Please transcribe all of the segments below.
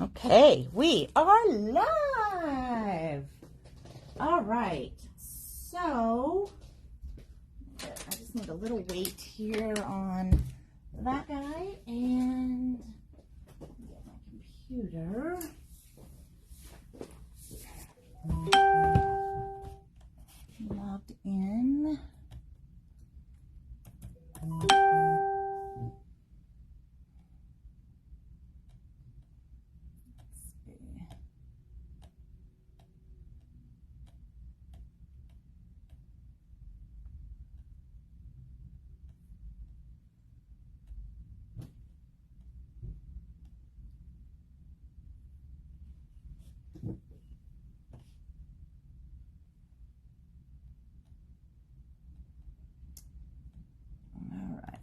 Okay, we are live. All right, so I just need a little weight here on that guy and get my computer. Logged in. All right.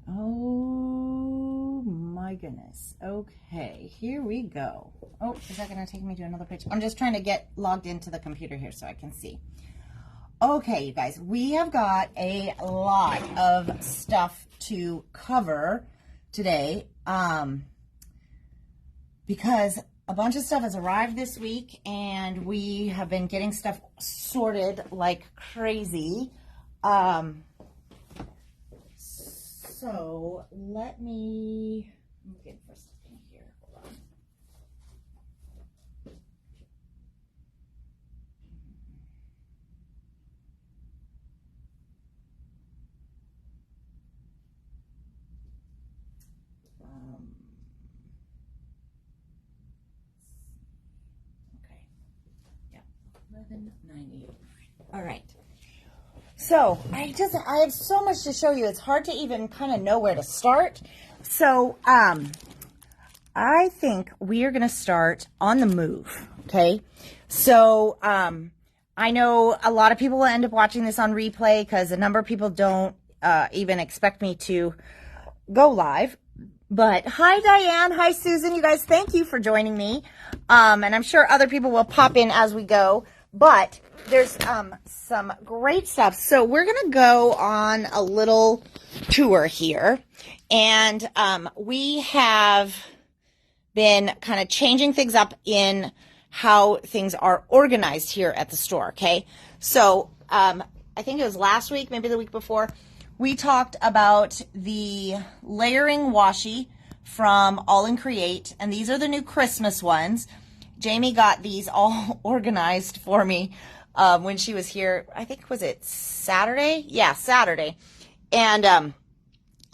Oh my goodness. Okay, here we go. Oh, is that going to take me to another page? I'm just trying to get logged into the computer here so I can see. Okay, you guys, we have got a lot of stuff to cover today because a bunch of stuff has arrived this week and we have been getting stuff sorted like crazy. So let me get for a second here. Hold on. Okay. Yeah. 1190. All right. So I have so much to show you. It's hard to even kind of know where to start. So I think we are going to start on the move. Okay. So I know a lot of people will end up watching this on replay because a number of people don't even expect me to go live. But hi, Diane. Hi, Susan. You guys, thank you for joining me. And I'm sure other people will pop in as we go. But there's some great stuff. So we're going to go on a little tour here. And we have been kind of changing things up in how things are organized here at the store, okay? So I think it was last week, maybe the week before, we talked about the layering washi from All in Create. And these are the new Christmas ones. Jamie got these all organized for me when she was here. I think, was it Saturday? Yeah, Saturday. And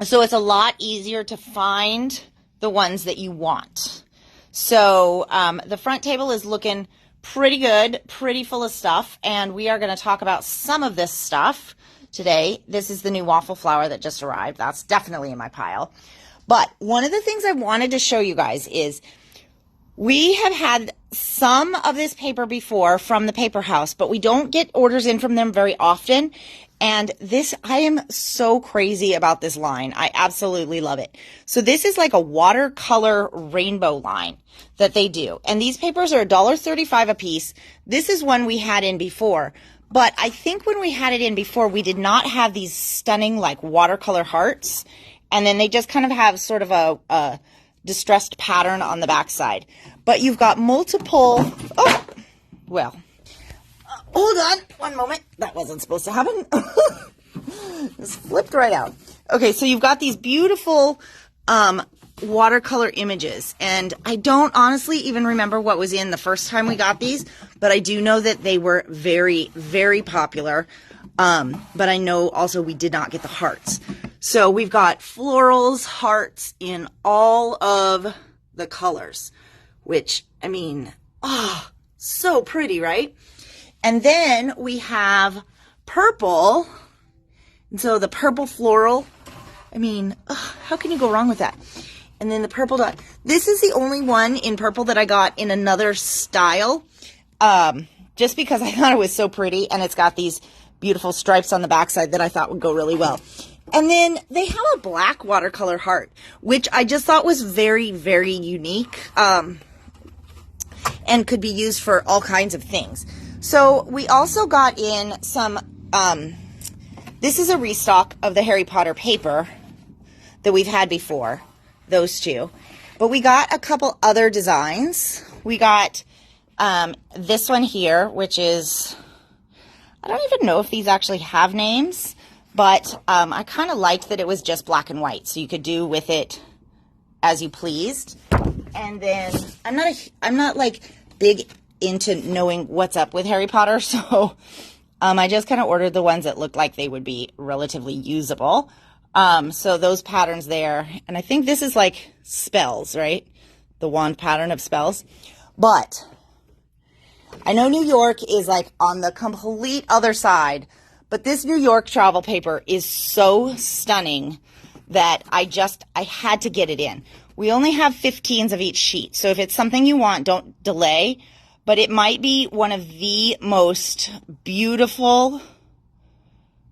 so it's a lot easier to find the ones that you want. So the front table is looking pretty good, pretty full of stuff. And we are going to talk about some of this stuff today. This is the new waffle flour that just arrived. That's definitely in my pile. But one of the things I wanted to show you guys is we have had some of this paper before from the Paper House, but we don't get orders in from them very often. And this, I am so crazy about this line. I absolutely love it. So this is like a watercolor rainbow line that they do. And these papers are $1.35 a piece. This is one we had in before. But I think when we had it in before, we did not have these stunning like watercolor hearts. And then they just kind of have sort of a distressed pattern on the backside. But you've got multiple, hold on one moment. That wasn't supposed to happen. Just flipped right out. Okay, so you've got these beautiful watercolor images. And I don't honestly even remember what was in the first time we got these, but I do know that they were very, very popular. But I know also we did not get the hearts. So we've got florals, hearts in all of the colors, which, I mean, so pretty, right? And then we have purple. And so the purple floral, I mean, how can you go wrong with that? And then the purple dot. This is the only one in purple that I got in another style, just because I thought it was so pretty. And it's got these beautiful stripes on the backside that I thought would go really well. And then they have a black watercolor heart, which I just thought was very, very unique, and could be used for all kinds of things. So we also got in some this is a restock of the Harry Potter paper that we've had before, those two. But we got a couple other designs. We got this one here, which is, I don't even know if these actually have names, but I kind of liked that it was just black and white, so you could do with it as you pleased. And then I'm not like big into knowing what's up with Harry Potter, so I just kind of ordered the ones that looked like they would be relatively usable. So those patterns there, and I think this is like spells, right? The wand pattern of spells. But I know New York is like on the complete other side, but this New York travel paper is so stunning that I had to get it in. We only have 15s of each sheet, so if it's something you want, don't delay, but it might be one of the most beautiful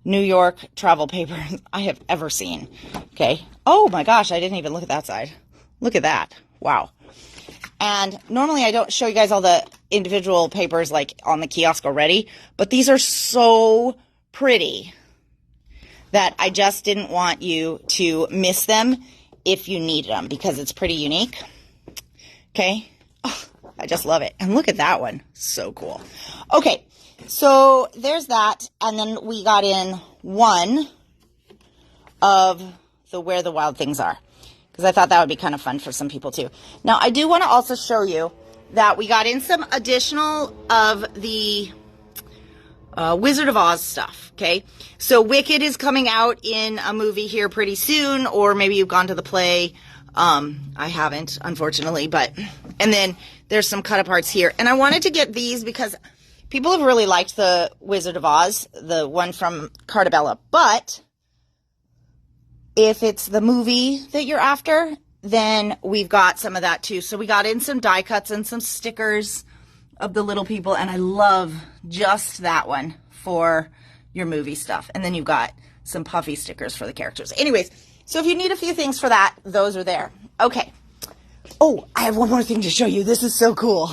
New York travel papers I have ever seen. Okay. Oh my gosh, I didn't even look at that side. Look at that. Wow. And normally I don't show you guys all the individual papers like on the kiosk already, but these are so pretty that I just didn't want you to miss them if you need them because it's pretty unique. Okay. Oh, I just love it. And look at that one. So cool. Okay. So there's that. And then we got in one of the Where the Wild Things Are, because I thought that would be kind of fun for some people too. Now, I do want to also show you that we got in some additional of the Wizard of Oz stuff, okay? So Wicked is coming out in a movie here pretty soon, or maybe you've gone to the play. I haven't, unfortunately, but, and then there's some cut aparts here. And I wanted to get these because people have really liked the Wizard of Oz, the one from Cartabella, but if it's the movie that you're after, then we've got some of that too. So we got in some die cuts and some stickers of the little people, and I love just that one for your movie stuff. And then you've got some puffy stickers for the characters. Anyways, so if you need a few things for that, those are there. Okay. Oh, I have one more thing to show you. This is so cool.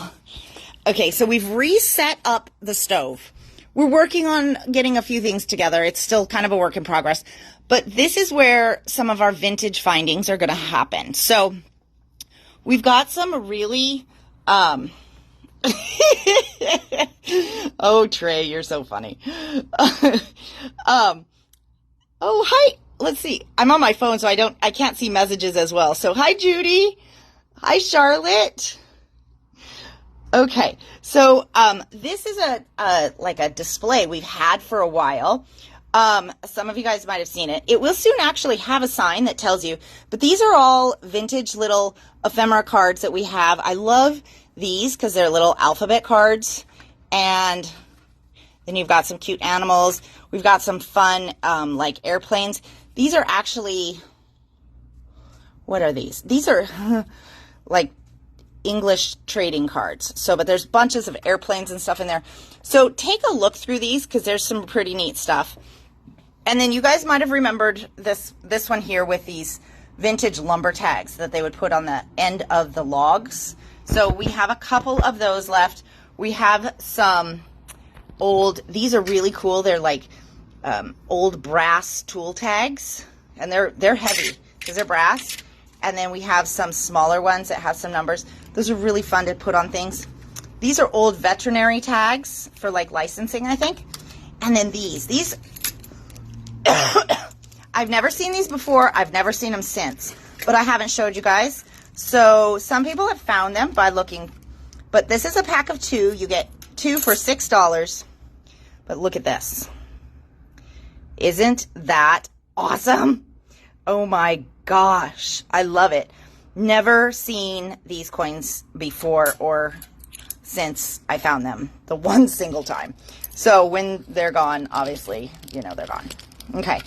Okay, so we've reset up the stove. We're working on getting a few things together. It's still kind of a work in progress. But this is where some of our vintage findings are going to happen. So we've got some really... Oh, Trey, you're so funny. Oh, hi. Let's see. I'm on my phone, so I can't see messages as well. So hi, Judy. Hi, Charlotte. Okay. So, this is like a display we've had for a while. Some of you guys might have seen it. It will soon actually have a sign that tells you, but these are all vintage little ephemera cards that we have. I love these because they're little alphabet cards, and then you've got some cute animals. We've got some fun, like airplanes. These are actually, what are these? These are like English trading cards. So, but there's bunches of airplanes and stuff in there. So take a look through these because there's some pretty neat stuff. And then you guys might have remembered this one here with these vintage lumber tags that they would put on the end of the logs. So we have a couple of those left. We have some old, these are really cool. They're like old brass tool tags, and they're heavy because they're brass. And then we have some smaller ones that have some numbers. Those are really fun to put on things. These are old veterinary tags for like licensing, I think. And then these I've never seen these before. I've never seen them since, but I haven't showed you guys. So some people have found them by looking, but this is a pack of 2. You get 2 for $6. But look at this. Isn't that awesome? Oh my gosh. I love it. Never seen these coins before or since I found them the one single time. So when they're gone, obviously, you know, they're gone. Okay.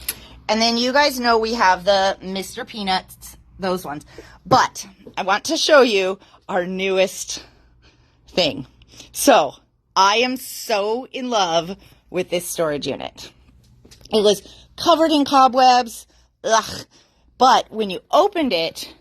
And then you guys know we have the Mr. Peanuts, those ones. But I want to show you our newest thing. So I am so in love with this storage unit. It was covered in cobwebs. Ugh. But when you opened it,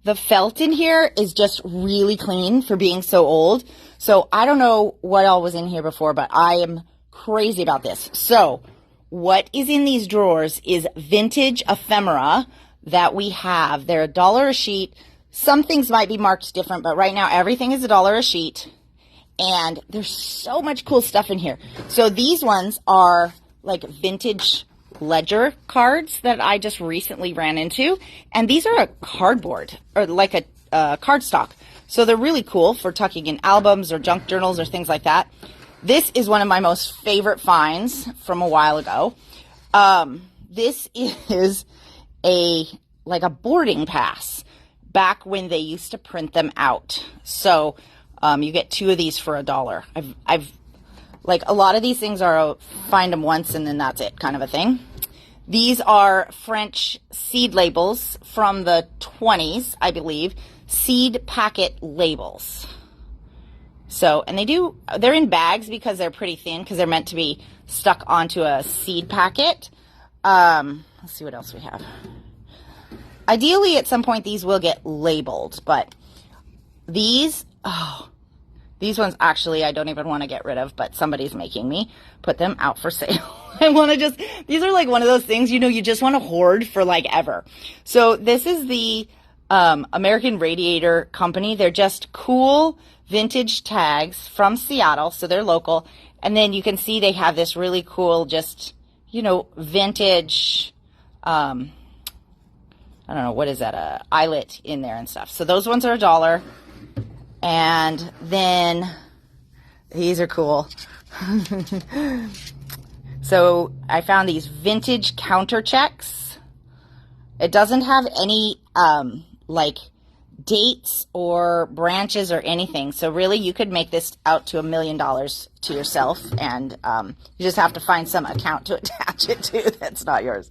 the felt in here is just really clean for being so old. So I don't know what all was in here before, but I am crazy about this. So what is in these drawers is vintage ephemera that we have. They're $1 a sheet. Some things might be marked different, but right now everything is $1 a sheet. And there's so much cool stuff in here. So these ones are like vintage ledger cards that I just recently ran into. And these are a cardboard, or like a cardstock. So they're really cool for tucking in albums or junk journals or things like that. This is one of my most favorite finds from a while ago. This is like a boarding pass back when they used to print them out. So you get 2 of these for $1. I've like a lot of these things are find them once and then that's it kind of a thing. These are French seed labels from the 20s, I believe. Seed packet labels. So, and they're in bags because they're pretty thin because they're meant to be stuck onto a seed packet. Let's see what else we have. Ideally, at some point, these will get labeled, but these ones actually I don't even want to get rid of, but somebody's making me put them out for sale. I want to these are like one of those things, you just want to hoard for like ever. So this is the American Radiator Company. They're just cool vintage tags from Seattle, so they're local. And then you can see they have this really cool just, vintage, I don't know, what is that, eyelet in there and stuff. So those ones are $1. And then these are cool. So I found these vintage counter checks. It doesn't have any like dates or branches or anything. So really you could make this out to $1 million to yourself, and you just have to find some account to attach it to that's not yours.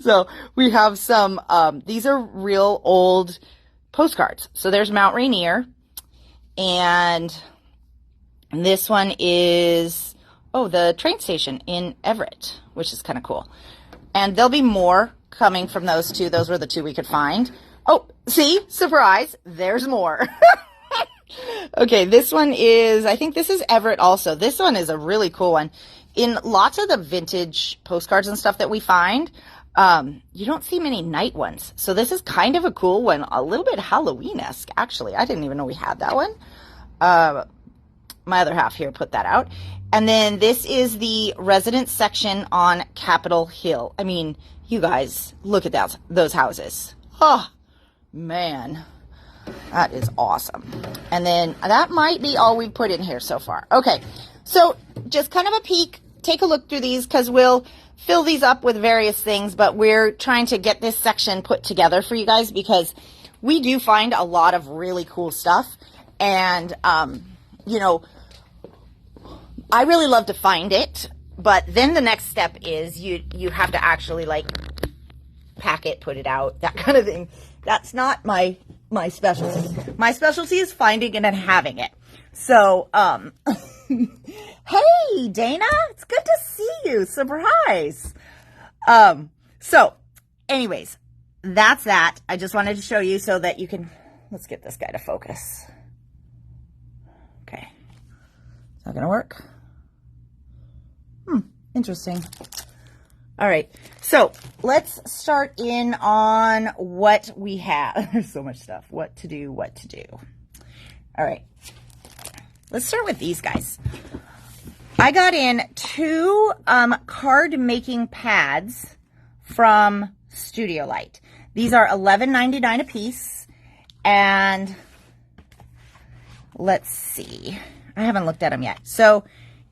So we have some, these are real old postcards. So there's Mount Rainier, and this one is, the train station in Everett, which is kind of cool. And there'll be more coming from those two. Those were the 2 we could find. Oh, see? Surprise. There's more. Okay, this one is, I think this is Everett also. This one is a really cool one. In lots of the vintage postcards and stuff that we find, you don't see many night ones. So this is kind of a cool one. A little bit Halloween-esque, actually. I didn't even know we had that one. My other half here put that out. And then this is the residence section on Capitol Hill. I mean, you guys, look at those houses. Oh, man. That is awesome. And then that might be all we've put in here so far. Okay, so just kind of a peek. Take a look through these because we'll fill these up with various things, but we're trying to get this section put together for you guys because we do find a lot of really cool stuff. And, I really love to find it, but then the next step is you have to actually like pack it, put it out, that kind of thing. That's not my specialty. My specialty is finding it and having it. So, hey, Dana, it's good to see you. Surprise. So anyways, that's that. I just wanted to show you so that you can, let's get this guy to focus. Okay. Is that going to work? Interesting. All right, so let's start in on what we have. There's so much stuff. What to do. All right, let's start with these guys. I got in 2 card making pads from Studio Light. These are $11.99 a piece, and let's see. I haven't looked at them yet. So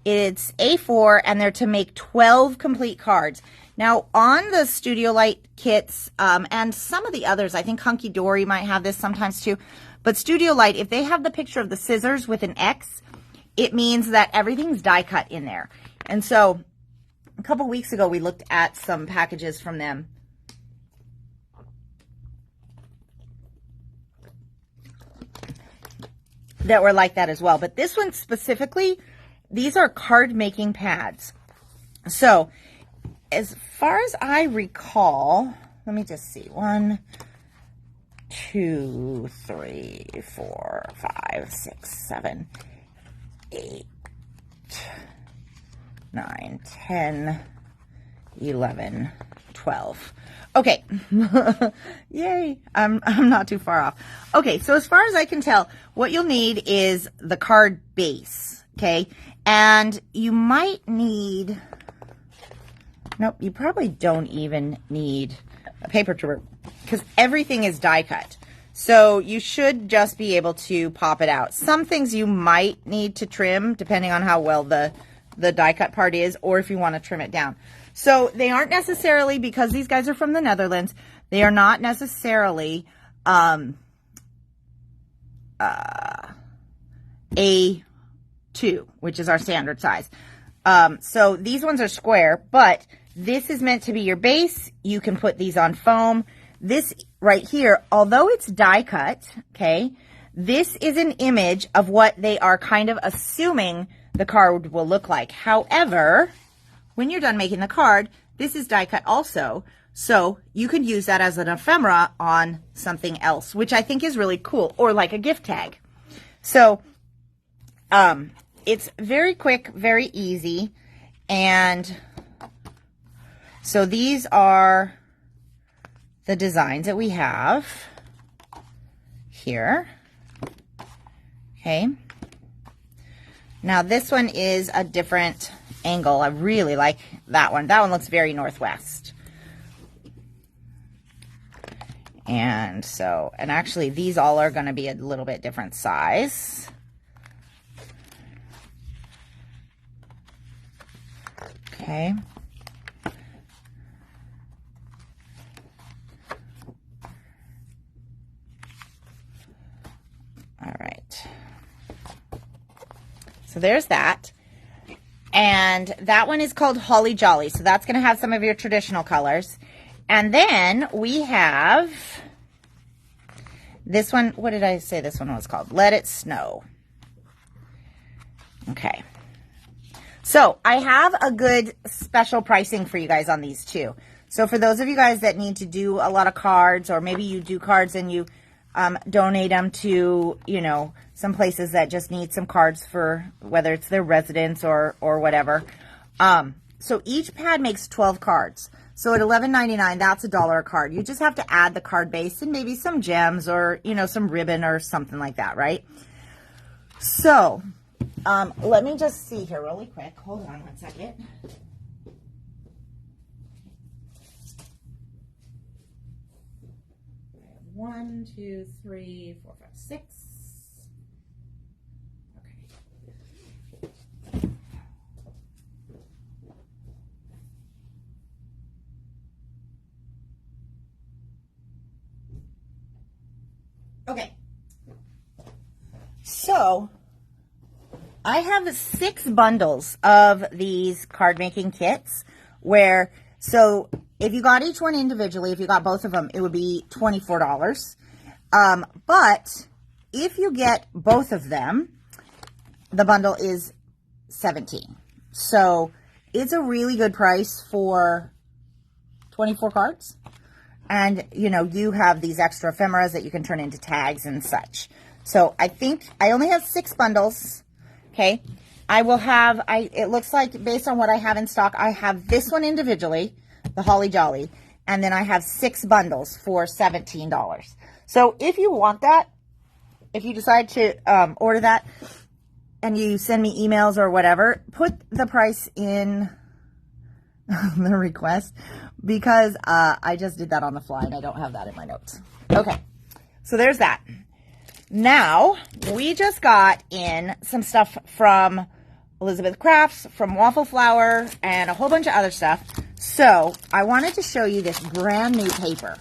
it's A4, and they're to make 12 complete cards. Now, on the Studio Light kits, and some of the others, I think Hunky Dory might have this sometimes too, but Studio Light, if they have the picture of the scissors with an X, it means that everything's die cut in there. And so a couple weeks ago, we looked at some packages from them. That were like that as well. But this one specifically, these are card making pads. So as far as I recall, let me just see. 1, 2, 3, 4, 5, 6, 7, 8, 9, 10, 11, 12. Okay. Yay. I'm not too far off. Okay. So as far as I can tell, what you'll need is the card base. Okay. And you might need, nope, you probably don't even need a paper trimmer because everything is die cut. So you should just be able to pop it out. Some things you might need to trim depending on how well the die cut part is, or if you want to trim it down. So they aren't necessarily, because these guys are from the Netherlands, they are not necessarily A2, which is our standard size. So these ones are square, but this is meant to be your base. You can put these on foam. This right here, although it's die cut, okay, this is an image of what they are kind of assuming the card will look like. However, when you're done making the card, this is die cut also. So you could use that as an ephemera on something else, which I think is really cool, or like a gift tag. So it's very quick, very easy. And so these are the designs that we have here. Okay. Now this one is a different angle. I really like that one. That one looks very northwest. And so, and actually these all are going to be a little bit different size. Okay. All right. So there's that. And that one is called Holly Jolly. So that's going to have some of your traditional colors. And then we have this one. What did I say this one was called? Let It Snow. Okay. So I have a good special pricing for you guys on these too. So for those of you guys that need to do a lot of cards, or maybe you do cards and you donate them to, you know, some places that just need some cards for whether it's their residence or whatever. So each pad makes 12 cards. So at $11.99, that's $1 a card. You just have to add the card base and maybe some gems or, you know, some ribbon or something like that, right? So let me just see here really quick. Hold on one second. 1, 2, 3, 4, 5, 6. Okay. Okay. So I have 6 bundles of these card making kits where, so if you got each one individually, if you got both of them, it would be $24. But if you get both of them, the bundle is $17. So it's a really good price for 24 cards. And, you know, you have these extra ephemeras that you can turn into tags and such. So I think I only have 6 bundles. Okay. I will have, it looks like based on what I have in stock, I have this one individually, the Holly Jolly, and then I have 6 bundles for $17. So if you want that, if you decide to order that and you send me emails or whatever, put the price in the request, because I just did that on the fly and I don't have that in my notes. Okay, so there's that. Now, we just got in some stuff from Elizabeth Crafts, from Waffle Flower, and a whole bunch of other stuff. So I wanted to show you this brand new paper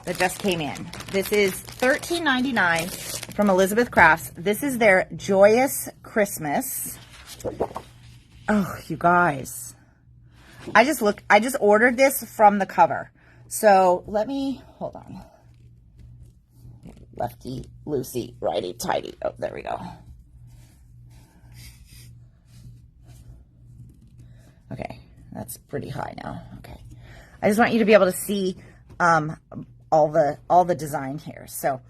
that just came in. This is $13.99 from Elizabeth Crafts. This is their Joyous Christmas. Oh, you guys. I just ordered this from the cover. So let me, hold on. Lefty, loosey, righty, tighty. Oh, there we go. Okay, that's pretty high now. Okay, I just want you to be able to see all the design here. So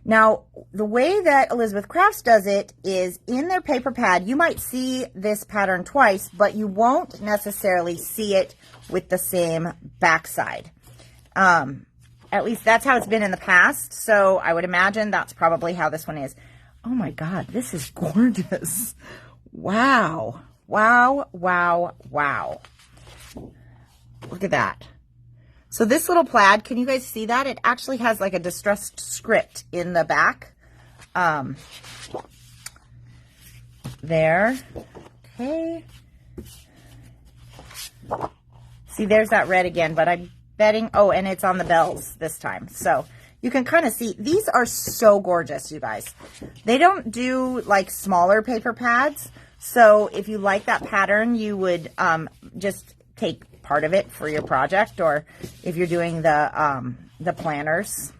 Now, the way that Elizabeth Crafts does it is in their paper pad, you might see this pattern twice, but you won't necessarily see it with the same backside. At least that's how it's been in the past, so I would imagine that's probably how this one is. Oh my God, this is gorgeous. Wow. Wow, wow, wow. Look at that. So this little plaid, can you guys see that? It actually has like a distressed script in the back. There. Okay. See, there's that red again, but I'm betting, oh, and it's on the bells this time. So you can kind of see, these are so gorgeous, you guys. They don't do like smaller paper pads. So if you like that pattern, you would just take part of it for your project, or if you're doing the planners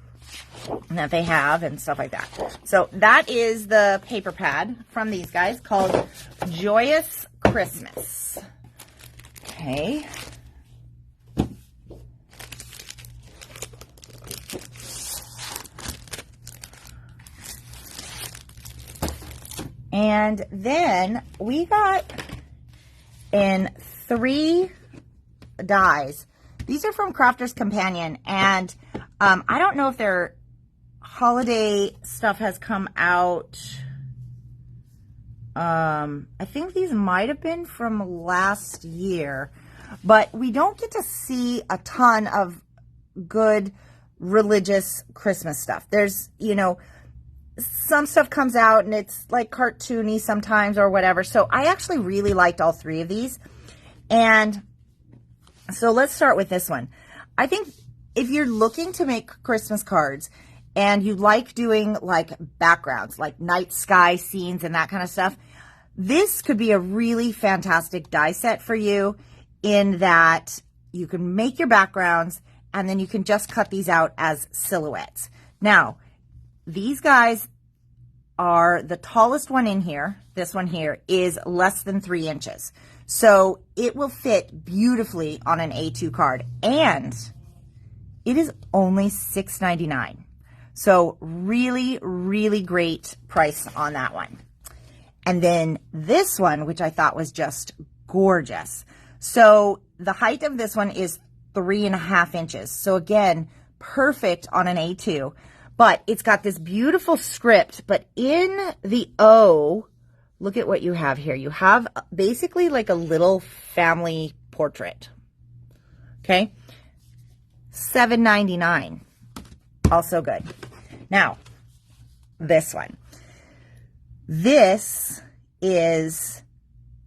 that they have and stuff like that. So that is the paper pad from these guys called Joyous Christmas. Okay. And then we got in 3 dies. These are from Crafter's Companion, and I don't know if their holiday stuff has come out. I think these might have been from last year, but we don't get to see a ton of good religious Christmas stuff. There's, you know, some stuff comes out and it's like cartoony sometimes or whatever. So I actually really liked all 3 of these. And so let's start with this one. I think if you're looking to make Christmas cards and you like doing like backgrounds, like night sky scenes and that kind of stuff, this could be a really fantastic die set for you, in that you can make your backgrounds and then you can just cut these out as silhouettes. Now, these guys are the tallest one in here. This one here is less than 3 inches. So it will fit beautifully on an A2 card, and it is only $6.99. So really, really great price on that one. And then this one, which I thought was just gorgeous. So the height of this one is 3.5 inches. So again, perfect on an A2. But it's got this beautiful script, but in the O, look at what you have here. You have basically like a little family portrait. Okay. $7.99. Also good. Now, this one. This is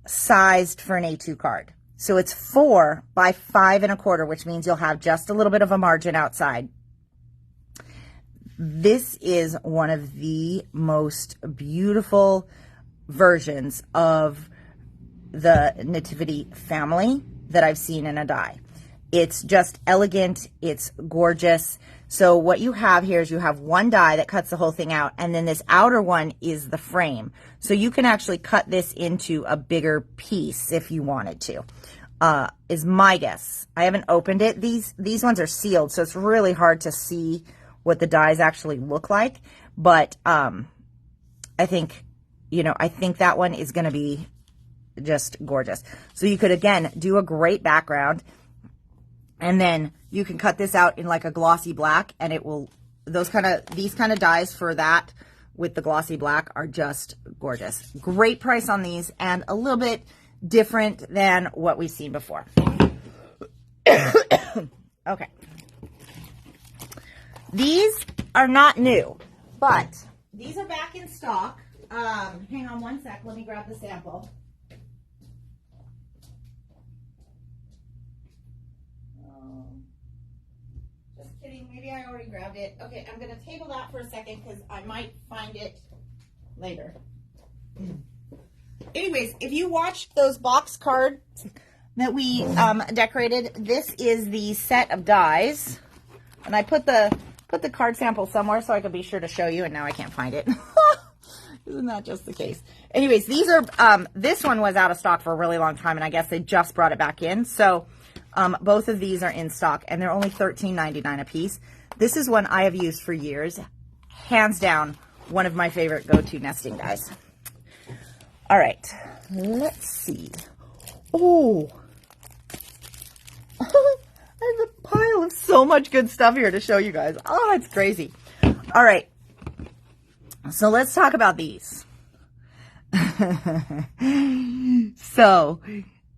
sized for an A2 card. So it's 4 by 5 1/4, which means you'll have just a little bit of a margin outside. This is one of the most beautiful versions of the Nativity family that I've seen in a die. It's just elegant. It's gorgeous. So what you have here is you have one die that cuts the whole thing out, and then this outer one is the frame. So you can actually cut this into a bigger piece if you wanted to, is my guess. I haven't opened it. These ones are sealed, so it's really hard to see what the dies actually look like. But I think, you know, I think that one is going to be just gorgeous. So you could, again, do a great background, and then you can cut this out in like a glossy black, and it will, these kind of dies for that with the glossy black are just gorgeous. Great price on these, and a little bit different than what we've seen before. Okay. These are not new, but these are back in stock. Hang on one sec. Let me grab the sample. Just kidding. Maybe I already grabbed it. Okay, I'm going to table that for a second because I might find it later. Anyways, if you watched those box cards that we decorated, this is the set of dies. And I put the card sample somewhere so I could be sure to show you, and now I can't find it. Isn't that just the case? Anyways, these are, this one was out of stock for a really long time, and I guess they just brought it back in. So both of these are in stock, and they're only $13.99 a piece. This is one I have used for years. hands down one of my favorite go-to nesting guys. All right, let's see. Oh, I have a pile of so much good stuff here to show you guys. Oh, it's crazy. All right, so let's talk about these. So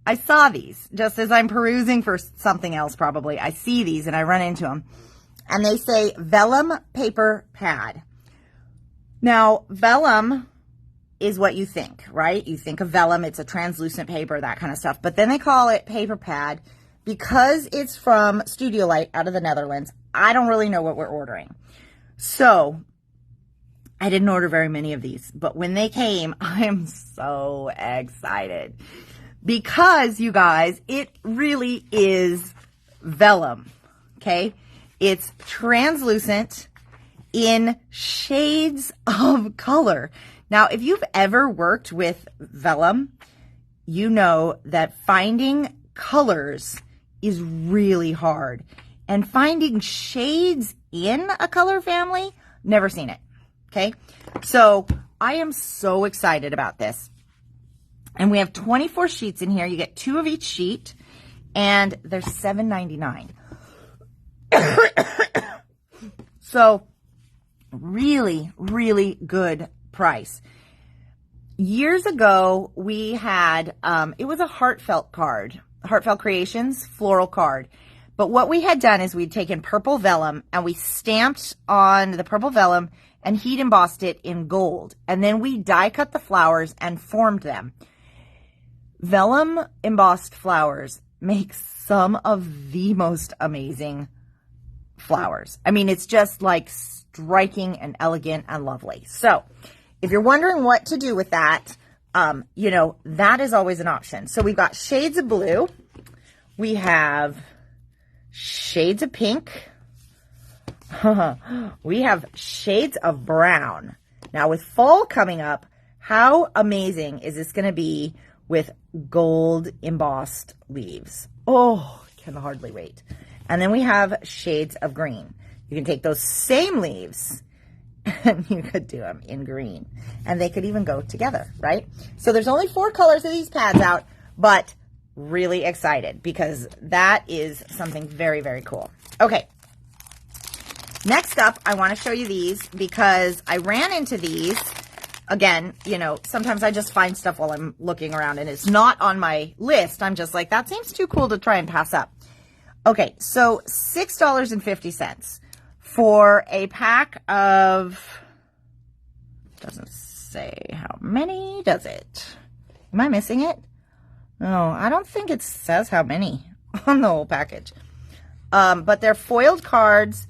I saw these just as I'm perusing for something else probably. I see these and I run into them. And they say vellum paper pad. Now, vellum is what you think, right? You think of vellum, it's a translucent paper, that kind of stuff. But then they call it paper pad because it's from Studio Light out of the Netherlands. I don't really know what we're ordering. So I didn't order very many of these, but when they came, I am so excited because, you guys, it really is vellum, okay? It's translucent in shades of color. Now, if you've ever worked with vellum, you know that finding colors is really hard. And finding shades in a color family, never seen it. Okay, so I am so excited about this. And we have 24 sheets in here. You get 2 of each sheet, and they're $7.99. So really, really good price. Years ago, we had, it was a Heartfelt card, Heartfelt Creations floral card. But what we had done is we'd taken purple vellum and we stamped on the purple vellum and heat embossed it in gold. And then we die cut the flowers and formed them. Vellum embossed flowers make some of the most amazing flowers. I mean, it's just like striking and elegant and lovely. So if you're wondering what to do with that, you know, that is always an option. So we've got shades of blue. We have shades of pink. We have shades of brown. Now with fall coming up, how amazing is this going to be with gold embossed leaves? Oh, can hardly wait. And then we have shades of green. You can take those same leaves and you could do them in green. And they could even go together, right? So there's only 4 colors of these pads out, but really excited because that is something very, very cool. Okay. Next up, I want to show you these because I ran into these. Again, you know, sometimes I just find stuff while I'm looking around and it's not on my list. I'm just like, that seems too cool to try and pass up. Okay, so $6.50 for a pack of, doesn't say how many, does it? Am I missing it? No, I don't think it says how many on the whole package. But they're foiled cards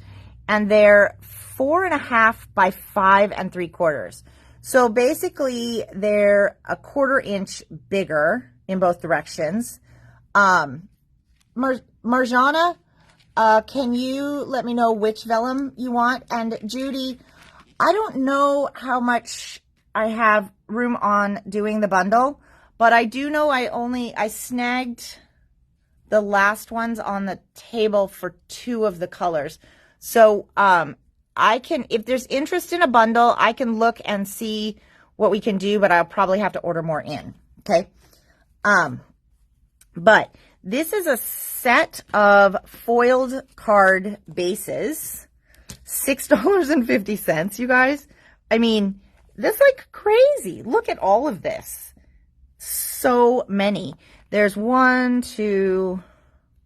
and they're 4.5 by 5 3/4. So basically they're a 1/4 inch bigger in both directions. Marjana, can you let me know which vellum you want? And Judy, I don't know how much I have room on doing the bundle, but I do know I snagged the last ones on the table for 2 of the colors. So I can, if there's interest in a bundle, I can look and see what we can do, but I'll probably have to order more in. Okay. But this is a set of foiled card bases, $6.50, you guys. I mean, that's like crazy. Look at all of this. So many. There's 1, 2,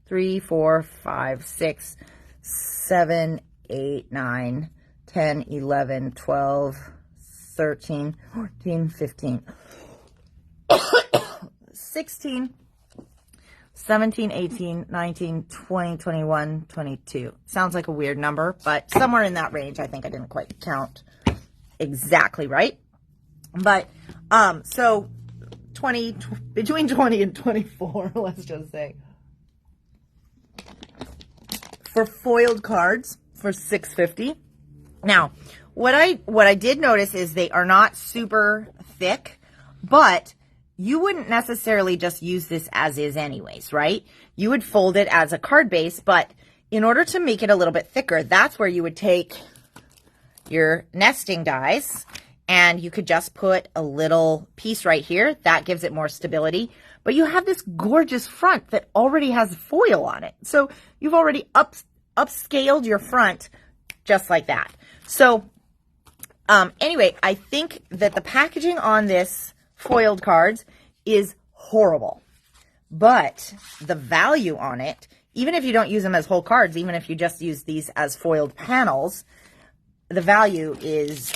3, 4, 5, 6, 7, 8, 9, 10, 11, 12, 13, 14, 15, 16, 17, 18, 19, 20, 21, 22. Sounds like a weird number, but somewhere in that range. I think I didn't quite count exactly right. But, so 20, between 20 and 24, let's just say. For foiled cards for $6.50. Now, what I did notice is they are not super thick, but you wouldn't necessarily just use this as is anyways, right? You would fold it as a card base, but in order to make it a little bit thicker, that's where you would take your nesting dies, and you could just put a little piece right here. That gives it more stability. But you have this gorgeous front that already has foil on it. So you've already upscaled your front just like that. So anyway, I think that the packaging on this foiled cards is horrible. But the value on it, even if you don't use them as whole cards, even if you just use these as foiled panels, the value is,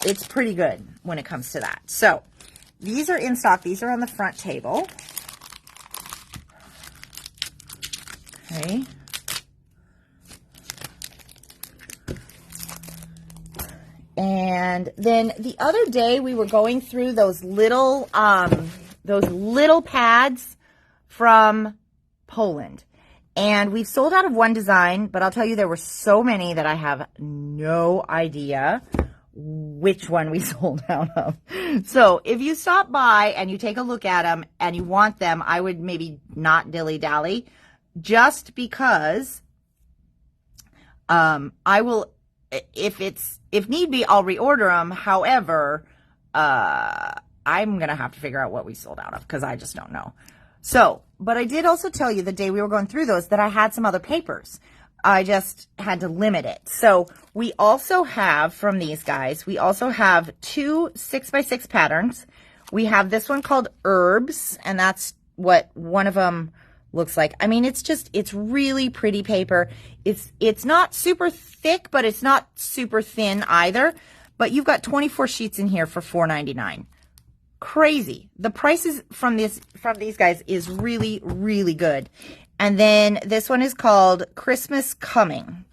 it's pretty good when it comes to that. So these are in stock. These are on the front table. Okay. And then the other day we were going through those little pads from Poland. And we've sold out of one design, but I'll tell you there were so many that I have no idea which one we sold out of. So if you stop by and you take a look at them and you want them, I would maybe not dilly-dally, just because I will, if need be, I'll reorder them. However, I'm going to have to figure out what we sold out of because I just don't know. So, but I did also tell you the day we were going through those that I had some other papers. I just had to limit it. So we also have, from these guys, we also have 2 6x6 patterns. We have this one called Herbs, and that's what one of them looks like. I mean, it's really pretty paper. It's not super thick, but it's not super thin either. But you've got 24 sheets in here for $4.99. Crazy. The prices from these guys is really, really good. And then this one is called Christmas Coming.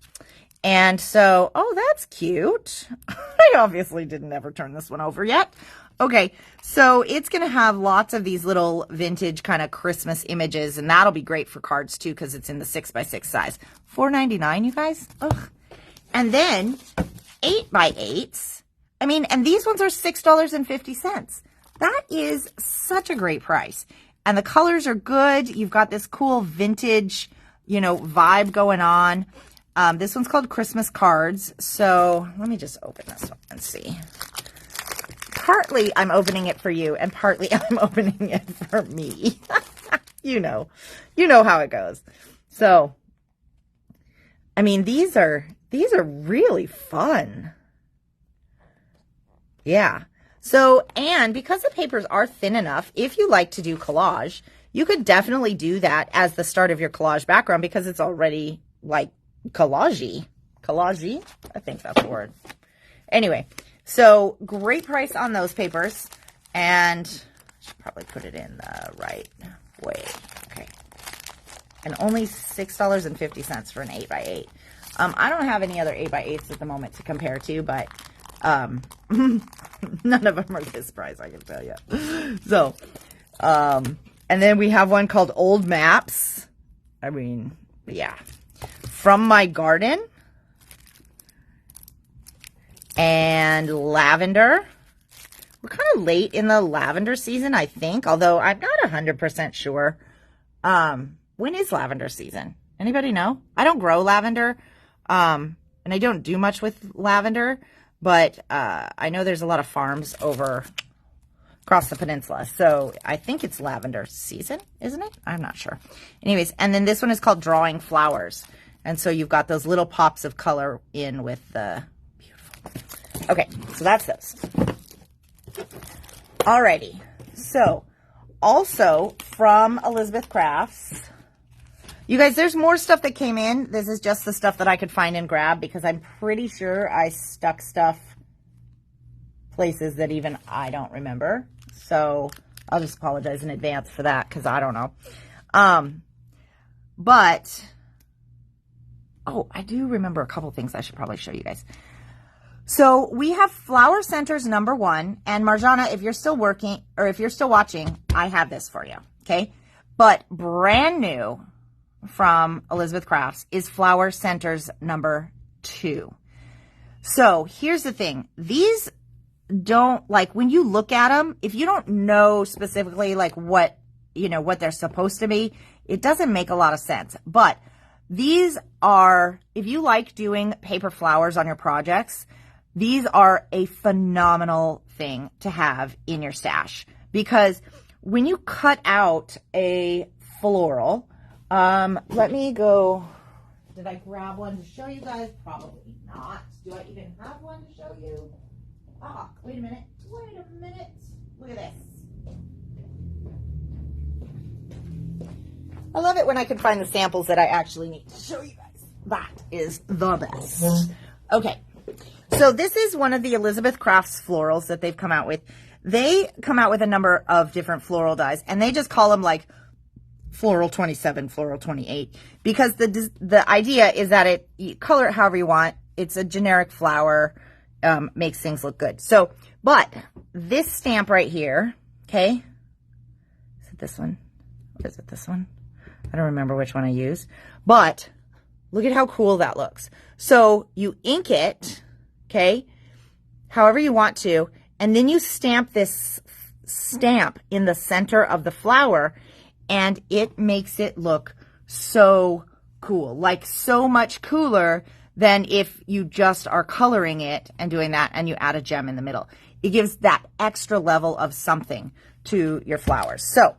And so, oh, that's cute. I obviously didn't ever turn this one over yet. Okay, so it's going to have lots of these little vintage kind of Christmas images, and that'll be great for cards too because it's in the 6x6 size. $4.99, you guys? Ugh. And then 8x8s. I mean, and these ones are $6.50. That is such a great price. And the colors are good. You've got this cool vintage, vibe going on. This one's called Christmas Cards. So let me just open this one and see. Partly I'm opening it for you, and partly I'm opening it for me. You know how it goes. So, I mean, these are really fun. Yeah. So, and because the papers are thin enough, if you like to do collage, you could definitely do that as the start of your collage background because it's already like collage-y. Collage-y? I think that's the word. Anyway, so great price on those papers, and I should probably put it in the right way. Okay. And only $6.50 for an 8x8. I don't have any other 8x8s at the moment to compare to, but none of them are this price, I can tell you. So, and then we have one called Old Maps. I mean, yeah. From My Garden. And Lavender. We're kind of late in the lavender season, I think, although I'm not 100% sure. When is lavender season? Anybody know? I don't grow lavender, and I don't do much with lavender, but I know there's a lot of farms over across the peninsula, so I think it's lavender season, isn't it? I'm not sure. Anyways, and then this one is called Drawing Flowers, and so you've got those little pops of color in with the beautiful. Okay, so that's those. Alrighty, so also from Elizabeth Crafts. You guys, there's more stuff that came in. This is just the stuff that I could find and grab because I'm pretty sure I stuck stuff places that even I don't remember. So I'll just apologize in advance for that because I don't know. But, oh, I do remember a couple things I should probably show you guys. So we have Flower Centers #1. And Marjana, if you're still working or if you're still watching, I have this for you. Okay. But brand new from Elizabeth Crafts is Flower Centers #2. So here's the thing. These don't, like, when you look at them, if you don't know specifically like what they're supposed to be, it doesn't make a lot of sense. But these are, if you like doing paper flowers on your projects, these are a phenomenal thing to have in your stash, because when you cut out a floral, let me go, did I grab one to show you guys? Probably not. Do I even have one to show you? Ah, wait a minute. Look at this. I love it when I can find the samples that I actually need to show you guys. That is the best. Okay, so this is one of the Elizabeth Crafts florals that they've come out with. They come out with a number of different floral dyes, and they just call them like floral 27, floral 28, because the idea is that you color it however you want. It's a generic flower, makes things look good. So, but this stamp right here, okay, is it this one? Or is it this one? I don't remember which one I used, but look at how cool that looks. So you ink it, okay, however you want to, and then you stamp this stamp in the center of the flower, and it makes it look so cool, like so much cooler than if you just are coloring it and doing that and you add a gem in the middle. It gives that extra level of something to your flowers. So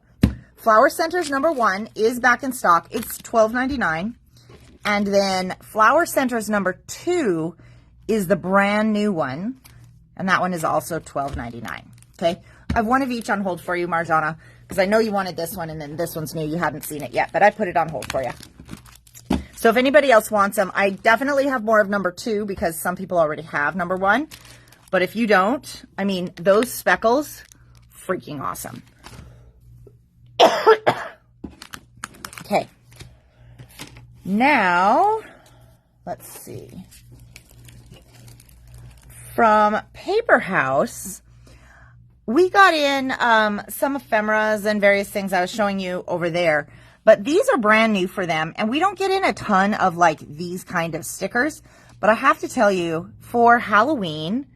Flower Centers number 1 is back in stock. It's $12.99. And then Flower Centers number 2 is the brand new one. And that one is also $12.99. Okay. I have one of each on hold for you, Marjana, because I know you wanted this one, and then this one's new. You hadn't seen it yet, but I put it on hold for you. So if anybody else wants them, I definitely have more of number 2 because some people already have number 1. But if you don't, I mean, those speckles, freaking awesome. Okay, now let's see. From Paper House, we got in some ephemeras and various things I was showing you over there, but these are brand new for them, and we don't get in a ton of like these kind of stickers. But I have to tell you, for Halloween,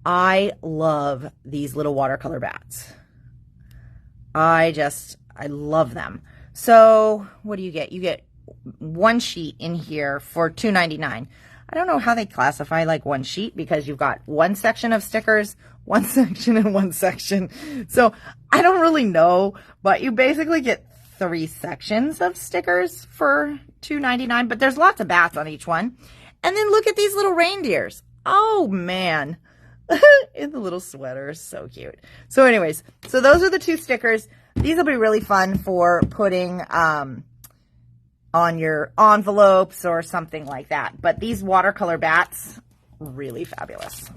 I love these little watercolor bats. I love them. So what do you get? You get one sheet in here for $2.99. I don't know how they classify like one sheet, because you've got one section of stickers, one section, and one section. So I don't really know, but you basically get 3 sections of stickers for $2.99, but there's lots of bats on each one. And then look at these little reindeers. Oh man. In the little sweaters, so cute. So anyways, so those are the 2 stickers. These will be really fun for putting on your envelopes or something like that. But these watercolor bats, really fabulous.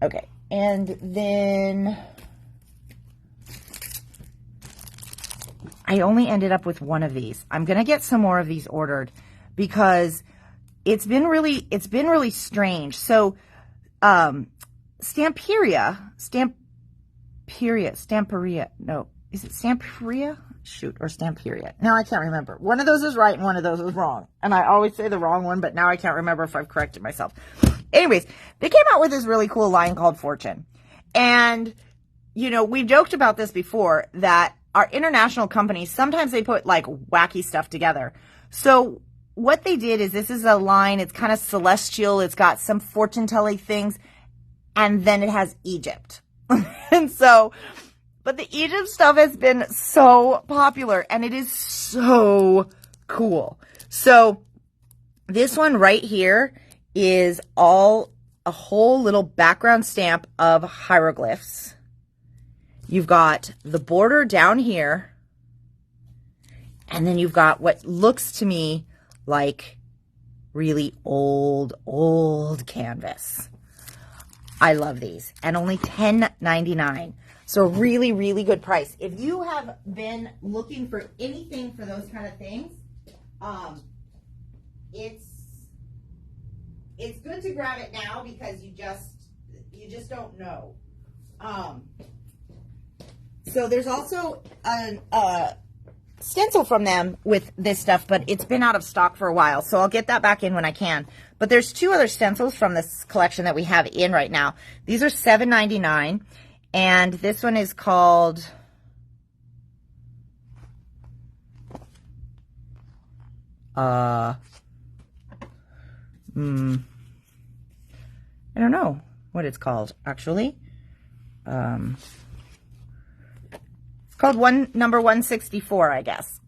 Okay, and then I only ended up with one of these. I'm gonna get some more of these ordered because it's been really strange. So Stamperia, no, is it Stamperia? Shoot, or Stamperia. Now I can't remember. One of those is right and one of those is wrong. And I always say the wrong one, but now I can't remember if I've corrected myself. Anyways, they came out with this really cool line called Fortune. And, you know, we've joked about this before, that our international companies, sometimes they put like wacky stuff together. So what they did is, this is a line, it's kind of celestial, it's got some fortune telling things, and then it has Egypt. And so, but the Egypt stuff has been so popular, and it is so cool. So this one right here is a whole little background stamp of hieroglyphs. You've got the border down here, and then you've got what looks to me like really old canvas. I love these, and only $10.99. So really, really good price. If you have been looking for anything for those kind of things, it's good to grab it now, because you just don't know. So there's also a stencil from them with this stuff, but it's been out of stock for a while, so I'll get that back in when I can. But there's 2 other stencils from this collection that we have in right now. These are $7.99, and this one is called I don't know what it's called, actually. It's called number 164, I guess.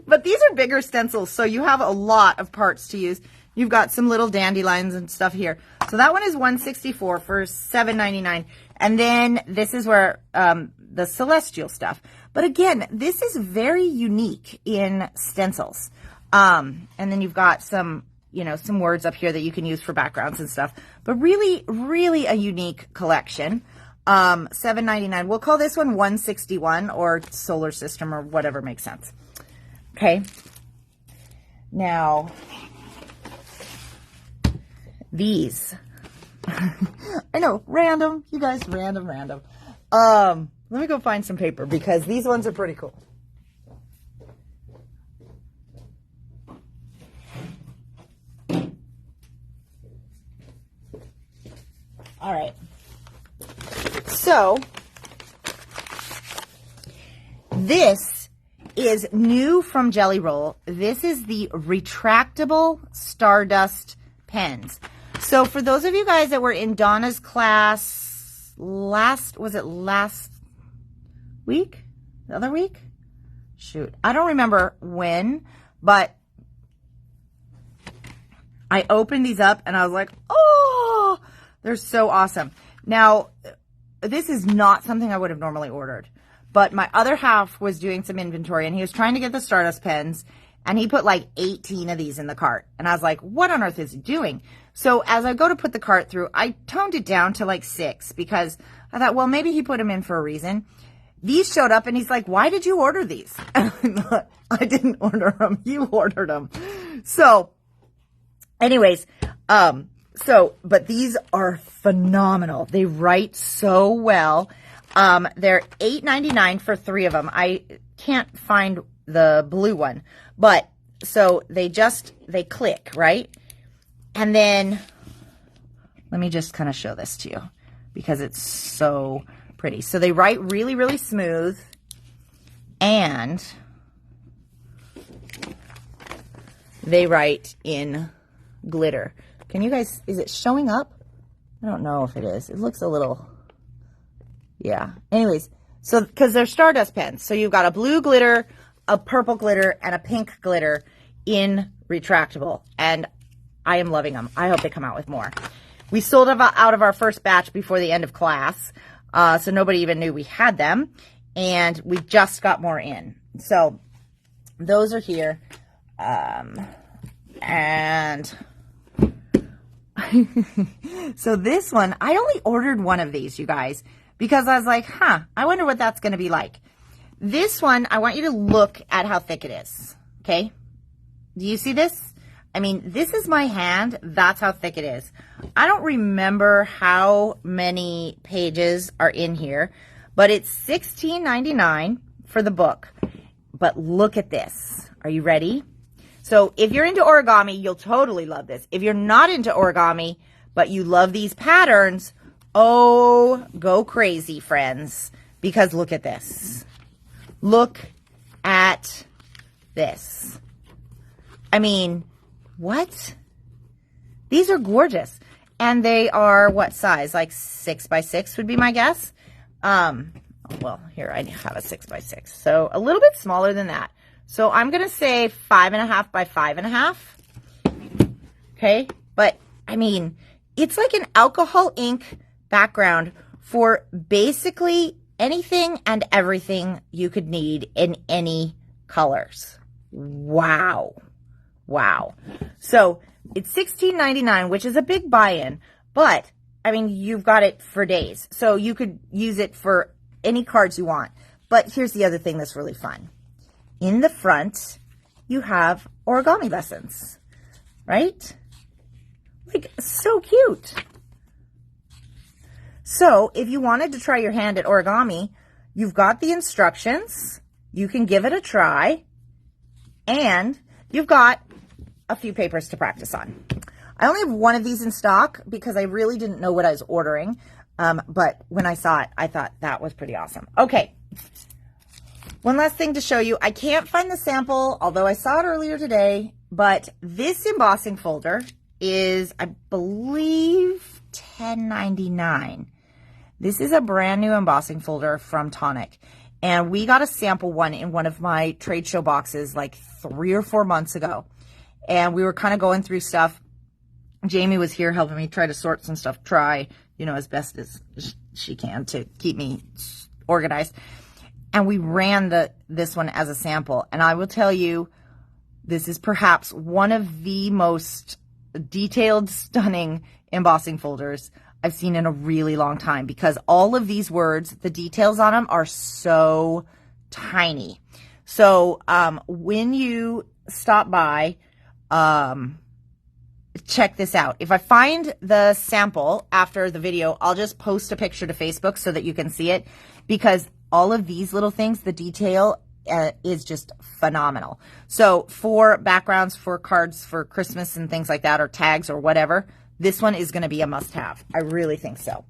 But these are bigger stencils, so you have a lot of parts to use. You've got some little dandelions and stuff here. So that one is 164 for $7.99. And then this is where the celestial stuff. But again, this is very unique in stencils. And then you've got some, you know, some words up here that you can use for backgrounds and stuff. But really, really a unique collection. $7.99. We'll call this one 161 or solar system or whatever makes sense. Okay. Now, these. I know, random. You guys, random. Let me go find some paper because these ones are pretty cool. All right. So, this is new from Jelly Roll. This is the retractable Stardust pens. So for those of you guys that were in Donna's class was it last week? The other week? Shoot. I don't remember when, but I opened these up and I was like, oh, they're so awesome. Now, this is not something I would have normally ordered, but my other half was doing some inventory and he was trying to get the Stardust pens and he put like 18 of these in the cart. And I was like, what on earth is he doing? So as I go to put the cart through, I toned it down to like 6 because I thought, well, maybe he put them in for a reason. These showed up and he's like, why did you order these? I didn't order them. You ordered them. So anyways, but these are phenomenal. They write so well. They're $8.99 for 3 of them. I can't find the blue one, but so they click, right? And then let me just kind of show this to you because it's so pretty. So they write really, really smooth and they write in glitter. Can you guys, is it showing up? I don't know if it is. It looks a little, yeah. Anyways, so, because they're Stardust pens. So you've got a blue glitter, a purple glitter, and a pink glitter in retractable. And I am loving them. I hope they come out with more. We sold out of our first batch before the end of class. So nobody even knew we had them. And we just got more in. So those are here. And so this one, I only ordered one of these, you guys, because I was like, I wonder what that's going to be like. This one, I want you to look at how thick it is. Okay. Do you see this? I mean, this is my hand. That's how thick it is. I don't remember how many pages are in here, but it's $16.99 for the book. But look at this. Are you ready? So if you're into origami, you'll totally love this. If you're not into origami, but you love these patterns, oh, go crazy, friends, because look at this. Look at this. I mean, what? These are gorgeous. And they are what size? Like 6 by 6 would be my guess. Well, here I have a 6 by 6. So a little bit smaller than that. So I'm going to say 5.5 by 5.5. Okay. But I mean, it's like an alcohol ink background for basically anything and everything you could need in any colors. Wow. Wow. So it's $16.99, which is a big buy-in, but I mean, you've got it for days. So you could use it for any cards you want. But here's the other thing that's really fun. In the front, you have origami lessons, right? Like, so cute. So if you wanted to try your hand at origami, you've got the instructions. You can give it a try. And you've got a few papers to practice on. I only have one of these in stock because I really didn't know what I was ordering. But when I saw it, I thought that was pretty awesome. Okay. One last thing to show you. I can't find the sample, although I saw it earlier today, but this embossing folder is, I believe, $10.99. This is a brand new embossing folder from Tonic. And we got a sample one in one of my trade show boxes like 3 or 4 months ago. And we were kind of going through stuff. Jamie was here helping me try to sort some stuff, as best as she can to keep me organized. And we ran this one as a sample. And I will tell you, this is perhaps one of the most detailed, stunning embossing folders I've seen in a really long time, because all of these words, the details on them are so tiny. So when you stop by, check this out. If I find the sample after the video, I'll just post a picture to Facebook so that you can see it, because all of these little things, the detail is just phenomenal. So for backgrounds, for cards for Christmas and things like that, or tags or whatever, this one is going to be a must-have. I really think so.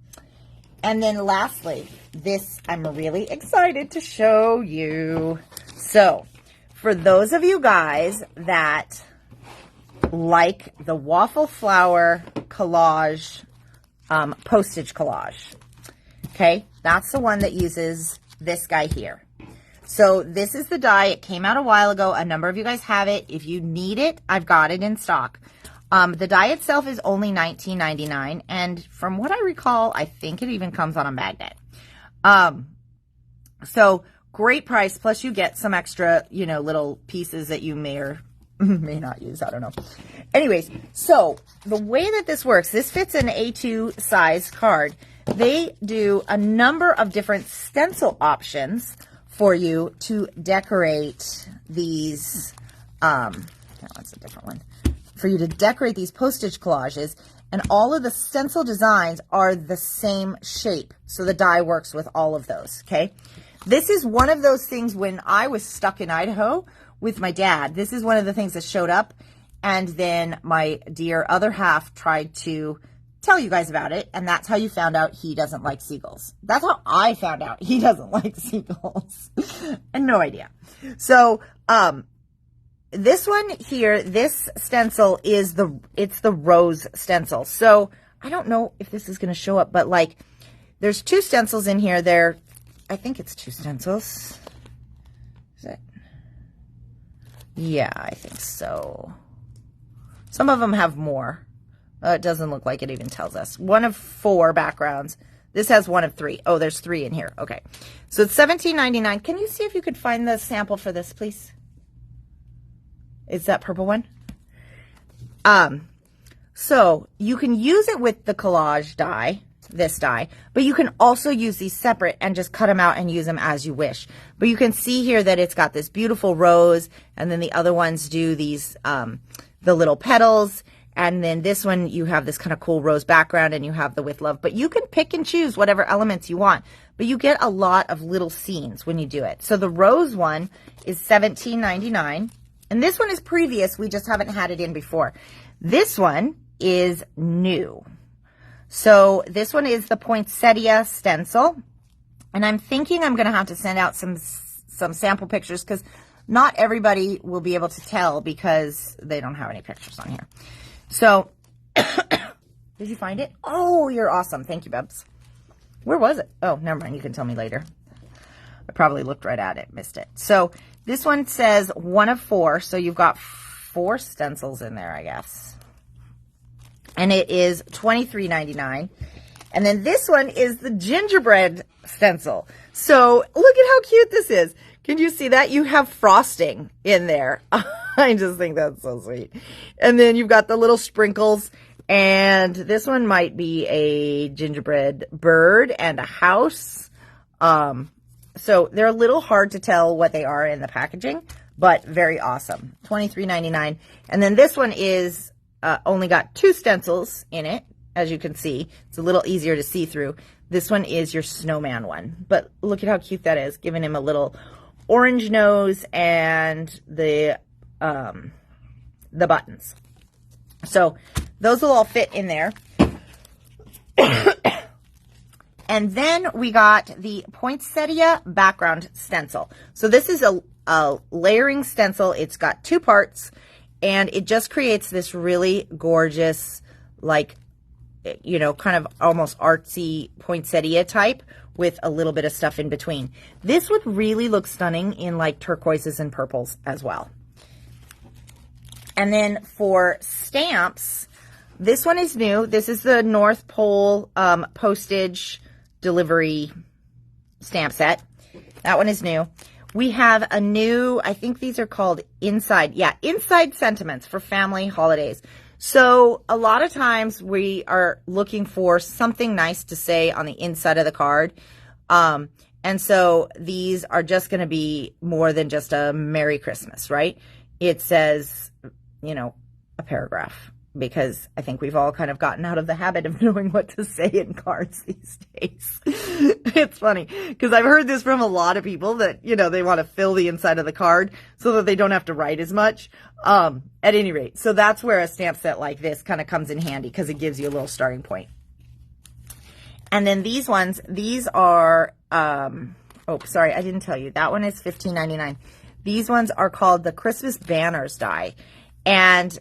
And then lastly, this I'm really excited to show you. So for those of you guys that like the waffle flower collage, postage collage, okay, that's the one that uses this guy here. So this is the die. It came out a while ago. A number of you guys have it. If you need it, I've got it in stock. The die itself is only $19.99, and from what I recall, I think it even comes on a magnet. So great price, plus you get some extra, little pieces that you may or may not use. I don't know. Anyways, so the way that this works, this fits an A2 size card. They do a number of different stencil options for you to decorate these, no, that's a different one. For you to decorate these postage collages, and all of the stencil designs are the same shape. So the die works with all of those, okay? This is one of those things when I was stuck in Idaho with my dad. This is one of the things that showed up, and then my dear other half tried to tell you guys about it, and that's how you found out he doesn't like seagulls. That's how I found out he doesn't like seagulls. And no idea. So, this one here, this stencil is it's the rose stencil. So I don't know if this is going to show up, but like there's 2 stencils in here. I think it's 2 stencils. Is it? Yeah, I think so. Some of them have more. It doesn't look like it even tells us. 1 of 4 backgrounds. This has 1 of 3. Oh, there's 3 in here. Okay. So it's $17.99. Can you see if you could find the sample for this, please? Is that purple one? So you can use it with the collage die, this die, but you can also use these separate and just cut them out and use them as you wish. But you can see here that it's got this beautiful rose, and then the other ones do these, the little petals. And then this one, you have this kind of cool rose background, and you have the with love. But you can pick and choose whatever elements you want. But you get a lot of little scenes when you do it. So the rose one is $17.99. And this one is previous. We just haven't had it in before. This one is new. So this one is the poinsettia stencil. And I'm thinking I'm going to have to send out some sample pictures, because not everybody will be able to tell because they don't have any pictures on here. So, did you find it? Oh, you're awesome. Thank you, Bubs. Where was it? Oh, never mind. You can tell me later. I probably looked right at it, missed it. So, this one says 1 of 4. So, you've got 4 stencils in there, I guess. And it is $23.99. And then this one is the gingerbread stencil. So, look at how cute this is. Can you see that? You have frosting in there. I just think that's so sweet. And then you've got the little sprinkles. And this one might be a gingerbread bird and a house. So they're a little hard to tell what they are in the packaging, but very awesome. $23.99. And then this one is only got 2 stencils in it, as you can see. It's a little easier to see through. This one is your snowman one. But look at how cute that is, giving him a little orange nose and the buttons. So those will all fit in there. And then we got the poinsettia background stencil. So this is a layering stencil. It's got 2 parts, And it just creates this really gorgeous, like, you know, kind of almost artsy poinsettia type with a little bit of stuff in between. This would really look stunning in like turquoises and purples as well. And then for stamps, this one is new. This is the North Pole postage delivery stamp set. That one is new. We have a new, I think these are called inside sentiments for family holidays. So a lot of times we are looking for something nice to say on the inside of the card. And so these are just going to be more than just a Merry Christmas, right? It says, you know, a paragraph, because I think we've all kind of gotten out of the habit of knowing what to say in cards these days. It's funny because I've heard this from a lot of people that, you know, they want to fill the inside of the card so that they don't have to write as much. At any rate, so that's where a stamp set like this kind of comes in handy because it gives you a little starting point. And then these ones, these are, oh, sorry, I didn't tell you. That one is $15.99. These ones are called the Christmas Banners die. And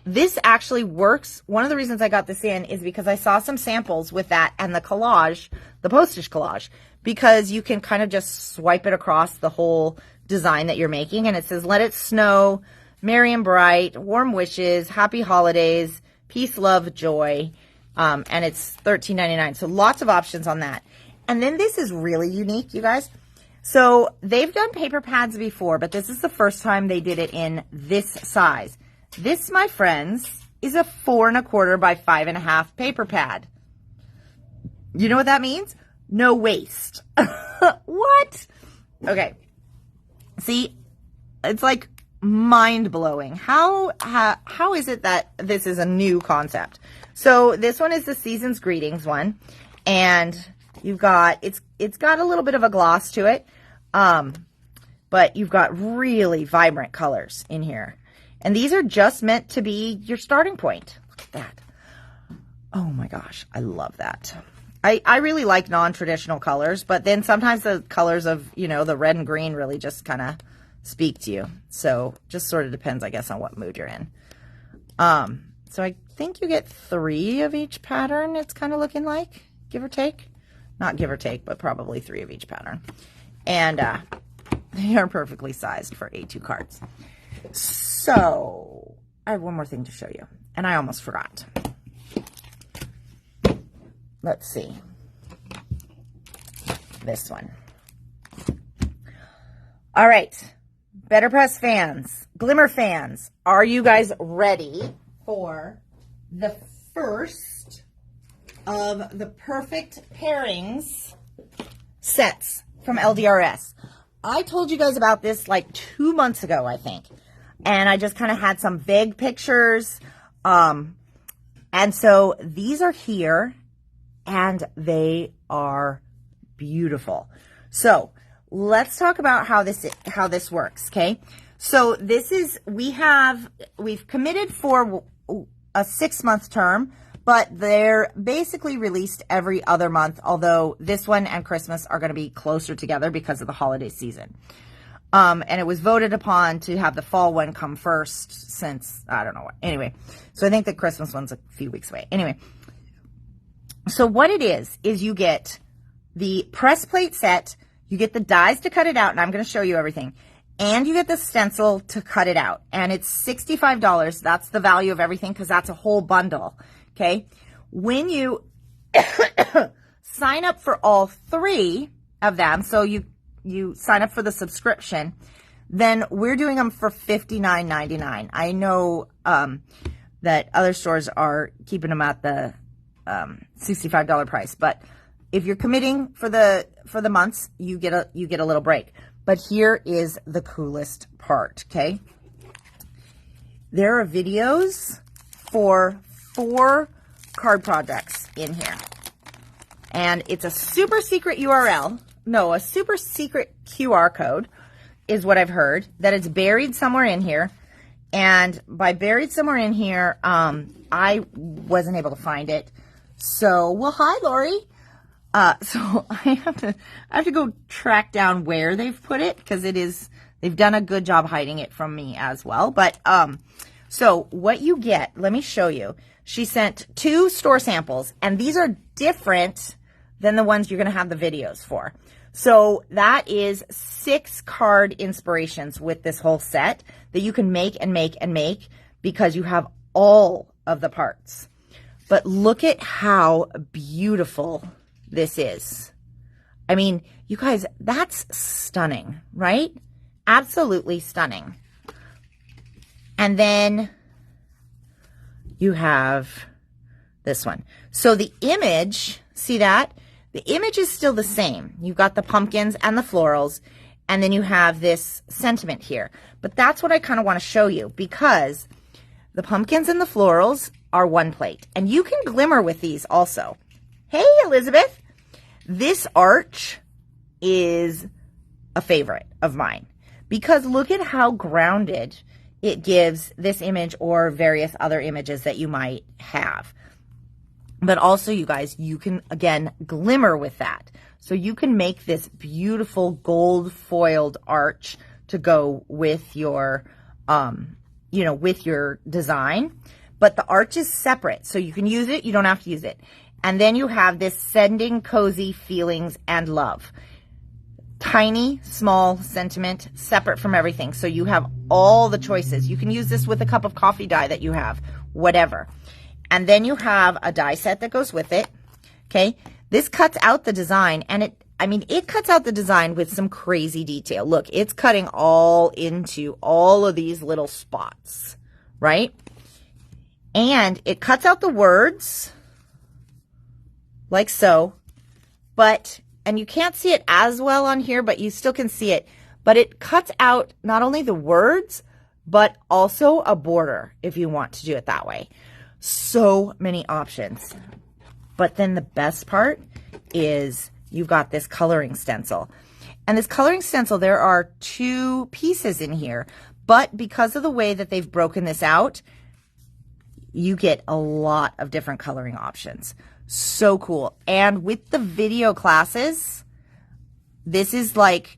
this actually works. One of the reasons I got this in is because I saw some samples with that and the collage, the postage collage, because you can kind of just swipe it across the whole design that you're making. And it says, let it snow, merry and bright, warm wishes, happy holidays, peace, love, joy. And it's $13.99. So lots of options on that. And then this is really unique, you guys. So they've done paper pads before, but this is the first time they did it in this size. This, my friends, is a 4 1/4 by 5 1/2 paper pad. You know what that means? No waste. What? Okay. See, it's like mind-blowing. How is it that this is a new concept? So this one is the Season's Greetings one, and you've got, it's got a little bit of a gloss to it, but you've got really vibrant colors in here. And these are just meant to be your starting point. Look at that. Oh my gosh, I love that. I really like non-traditional colors, but then sometimes the colors of, you know, the red and green really just kind of speak to you. So just sort of depends, I guess, on what mood you're in. So I think you get 3 of each pattern, it's kind of looking like, give or take. Not give or take, but probably 3 of each pattern. And they are perfectly sized for A2 cards. So I have one more thing to show you, and I almost forgot. Let's see. This one. All right. Better Press fans, Glimmer fans, are you guys ready for the first of the Perfect Pairings sets from LDRS? I told you guys about this like 2 months ago, I think. And I just kind of had some vague pictures. And so these are here, and they are beautiful. So let's talk about how this works, okay? So this is, we've committed for a 6-month term, but they're basically released every other month, although this one and Christmas are going to be closer together because of the holiday season. And it was voted upon to have the fall one come first since, I don't know what. Anyway, so I think the Christmas one's a few weeks away. Anyway, so what it is you get the press plate set, you get the dies to cut it out, and I'm going to show you everything. And you get the stencil to cut it out. And it's $65. That's the value of everything because that's a whole bundle. Okay? When you sign up for all 3 of them, so you sign up for the subscription, then we're doing them for $59.99. I know that other stores are keeping them at the $65 price, but if you're committing for the months, you get a little break. But here is the coolest part, okay? There are videos for 4 card projects in here. And it's a super secret URL. No, a super secret QR code is what I've heard, that it's buried somewhere in here. And by buried somewhere in here, I wasn't able to find it. So, well, hi, Lori. So I have to go track down where they've put it because it is They've done a good job hiding it from me as well. But, so what you get, let me show you. She sent 2 store samples, and these are different than the ones you're going to have the videos for. So that is 6 card inspirations with this whole set that you can make and make and make because you have all of the parts. But look at how beautiful this is. I mean, you guys, that's stunning, right? Absolutely stunning. And then you have this one. So the image, see that? The image is still the same. You've got the pumpkins and the florals, and then you have this sentiment here. But that's what I kind of want to show you, because the pumpkins and the florals are one plate. And you can glimmer with these also. Hey, Elizabeth. This arch is a favorite of mine, because look at how grounded it gives this image or various other images that you might have. But also, you guys, you can, again, glimmer with that. So you can make this beautiful gold foiled arch to go with your, you know, with your design. But the arch is separate, so you can use it. You don't have to use it. And then you have this sending cozy feelings and love. Tiny, small sentiment, separate from everything. So you have all the choices. You can use this with a cup of coffee dye that you have, whatever. And then you have a die set that goes with it. Okay. This cuts out the design, and it cuts out the design with some crazy detail. Look, it's cutting all into all of these little spots, right? And it cuts out the words like so, and you can't see it as well on here, but you still can see it. But it cuts out not only the words, but also a border if you want to do it that way. So many options. But then the best part is you've got this coloring stencil. And this coloring stencil, there are 2 pieces in here, but because of the way that they've broken this out, you get a lot of different coloring options. So cool. And with the video classes, this is like,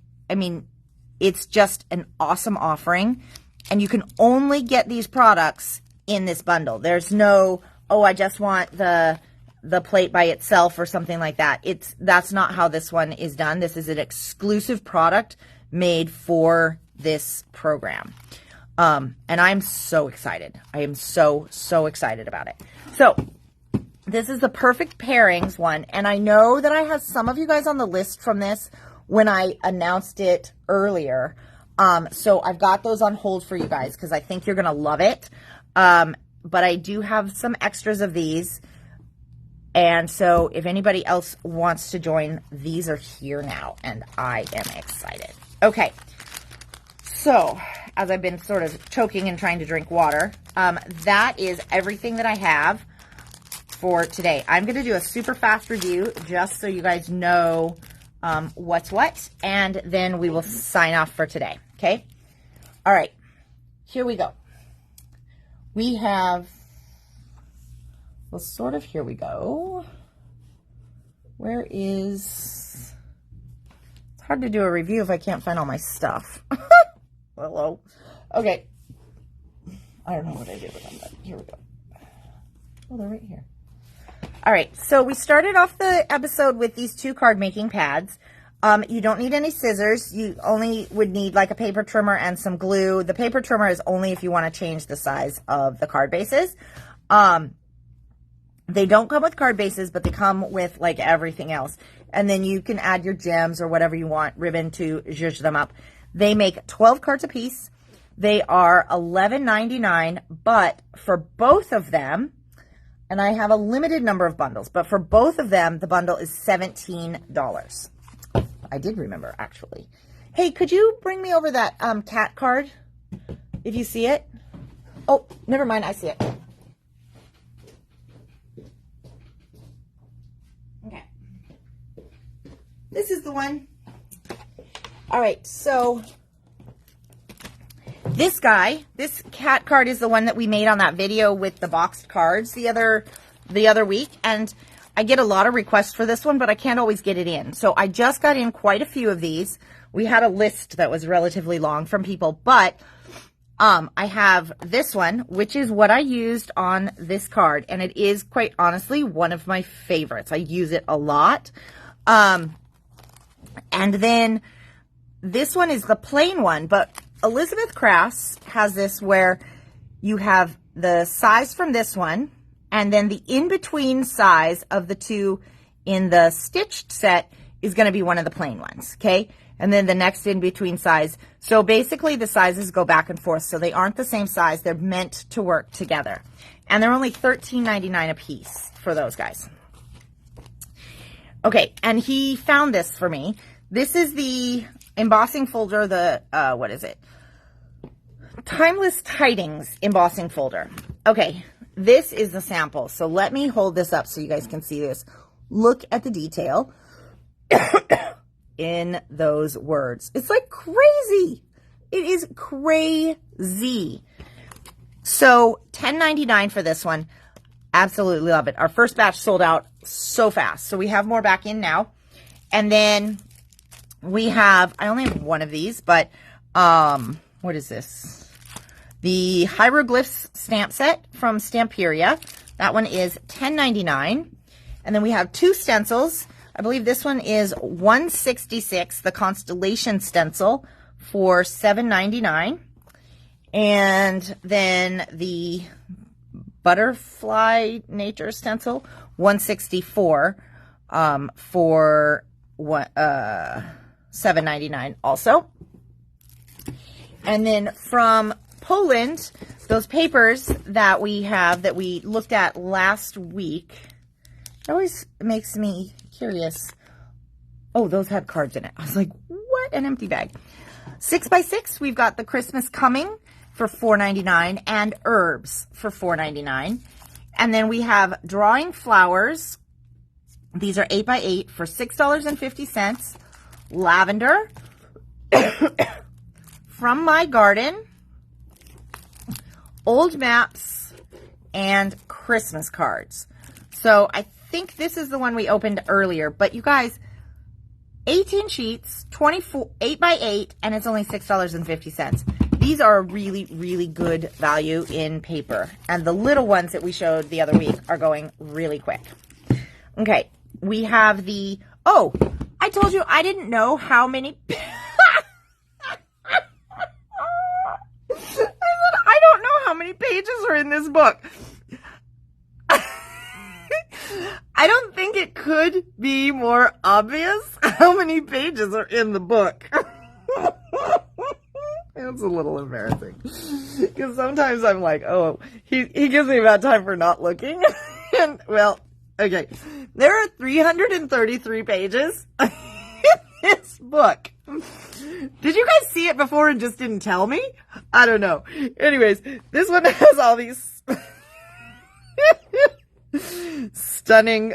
it's just an awesome offering. And you can only get these products in this bundle. There's no, oh, I just want the plate by itself or something like that. That's not how this one is done. This is an exclusive product made for this program. And I'm so excited. I am so excited about it. So this is the perfect pairings one. And I know that I have some of you guys on the list from this when I announced it earlier. So I've got those on hold for you guys because I think you're going to love it. But I do have some extras of these. And so if anybody else wants to join, these are here now. And I am excited. Okay. So as I've been sort of choking and trying to drink water, that is everything that I have for today. I'm going to do a super fast review just so you guys know what's what. And then we will sign off for today. Okay. All right. Here we go. We have, well, sort of, here we go. Where is, it's hard to do a review if I can't find all my stuff. Hello. Okay. I don't know what I did with them, but here we go. Oh, they're right here. All right. So we started off the episode with these 2 card making pads. You don't need any scissors. You only would need like a paper trimmer and some glue. The paper trimmer is only if you want to change the size of the card bases. They don't come with card bases, but they come with like everything else. And then you can add your gems or whatever you want, ribbon to zhuzh them up. They make 12 cards a piece. They are $11.99, but for both of them, and I have a limited number of bundles, but for both of them, the bundle is $17. I did remember, actually. Hey, could you bring me over that cat card if you see it? Oh, never mind. I see it. Okay. This is the one. All right. So this guy, this cat card is the one that we made on that video with the boxed cards the other week. And I get a lot of requests for this one, but I can't always get it in. So I just got in quite a few of these we had a list that was relatively long from people, but I have this one, which is what I used on this card, and it is quite honestly one of my favorites. I use it a lot. And then this one is the plain one, but Elizabeth Crafts has this where you have the size from this one, and then the in-between size of the two in the stitched set is going to be one of the plain ones, okay? And then the next in-between size. So basically the sizes go back and forth, so they aren't the same size. They're meant to work together. And they're only $13.99 a piece for those guys. Okay, and he found this for me. This is the embossing folder, the, what is it? Timeless Tidings embossing folder. Okay, this is the sample. So let me hold this up so you guys can see this. Look at the detail in those words. It's like crazy. It is crazy. So $10.99 for this one. Absolutely love it. Our first batch sold out so fast. So we have more back in now. And then we have, I only have one of these, but what is this? The Hieroglyphs stamp set from Stamperia. That one is $10.99. And then we have two stencils. I believe this one is $166, the Constellation stencil, for $7.99. And then the Butterfly Nature stencil, $164, for $7.99 also. And then from Poland, those papers that we have that we looked at last week, it always makes me curious. Oh, those had cards in it. I was like, what an empty bag. 6x6, we've got the Christmas Coming for $4.99 and Herbs for $4.99. And then we have Drawing Flowers. These are 8x8 for $6.50. Lavender From My Garden, Old Maps, and Christmas cards. So I think this is the one we opened earlier, but you guys, 18 sheets, 8x8, and it's only $6.50. These are a really, really good value in paper. And the little ones that we showed the other week are going really quick. Okay, we have the, oh, I told you I didn't know how many, I don't know how many pages are in this book. I don't think it could be more obvious how many pages are in the book. It's a little embarrassing. Because sometimes I'm like, oh, he gives me a bad time for not looking. And, well, okay. There are 333 pages in this book. Did you guys see it before and just didn't tell me? I don't know. Anyways, this one has all these stunning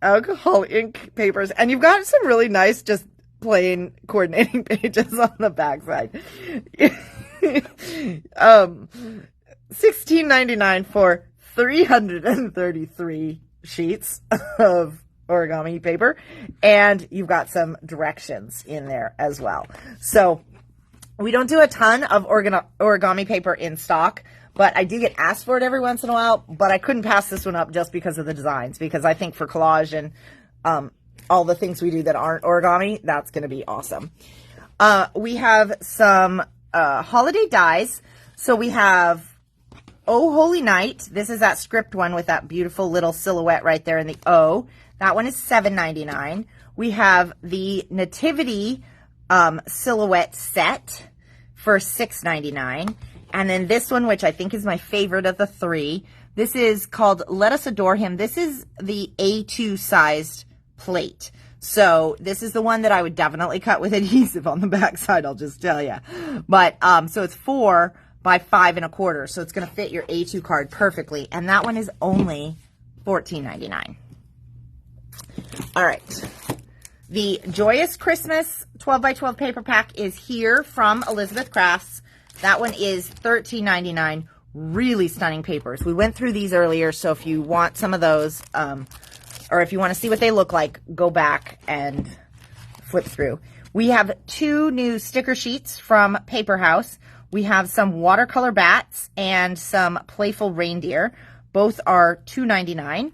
alcohol ink papers, and you've got some really nice just plain coordinating pages on the backside. $16.99 for 333 sheets of origami paper, and you've got some directions in there as well. So we don't do a ton of origami paper in stock, but I do get asked for it every once in a while, but I couldn't pass this one up just because of the designs, because I think for collage and all the things we do that aren't origami, that's going to be awesome. We have some holiday dies. So we have Oh Holy Night. This is that script one with that beautiful little silhouette right there in the O. That one is $7.99. We have the Nativity silhouette set for $6.99. And then this one, which I think is my favorite of the three, this is called Let Us Adore Him. This is the A2 sized plate. So this is the one that I would definitely cut with adhesive on the back side, I'll just tell you. But so it's 4 by 5 1/4. So it's going to fit your A2 card perfectly. And that one is only $14.99. All right. The Joyous Christmas 12 by 12 paper pack is here from Elizabeth Crafts. That one is $13.99. Really stunning papers. We went through these earlier, so if you want some of those, or if you want to see what they look like, go back and flip through. We have 2 new sticker sheets from Paper House. We have some watercolor bats and some playful reindeer. Both are $2.99.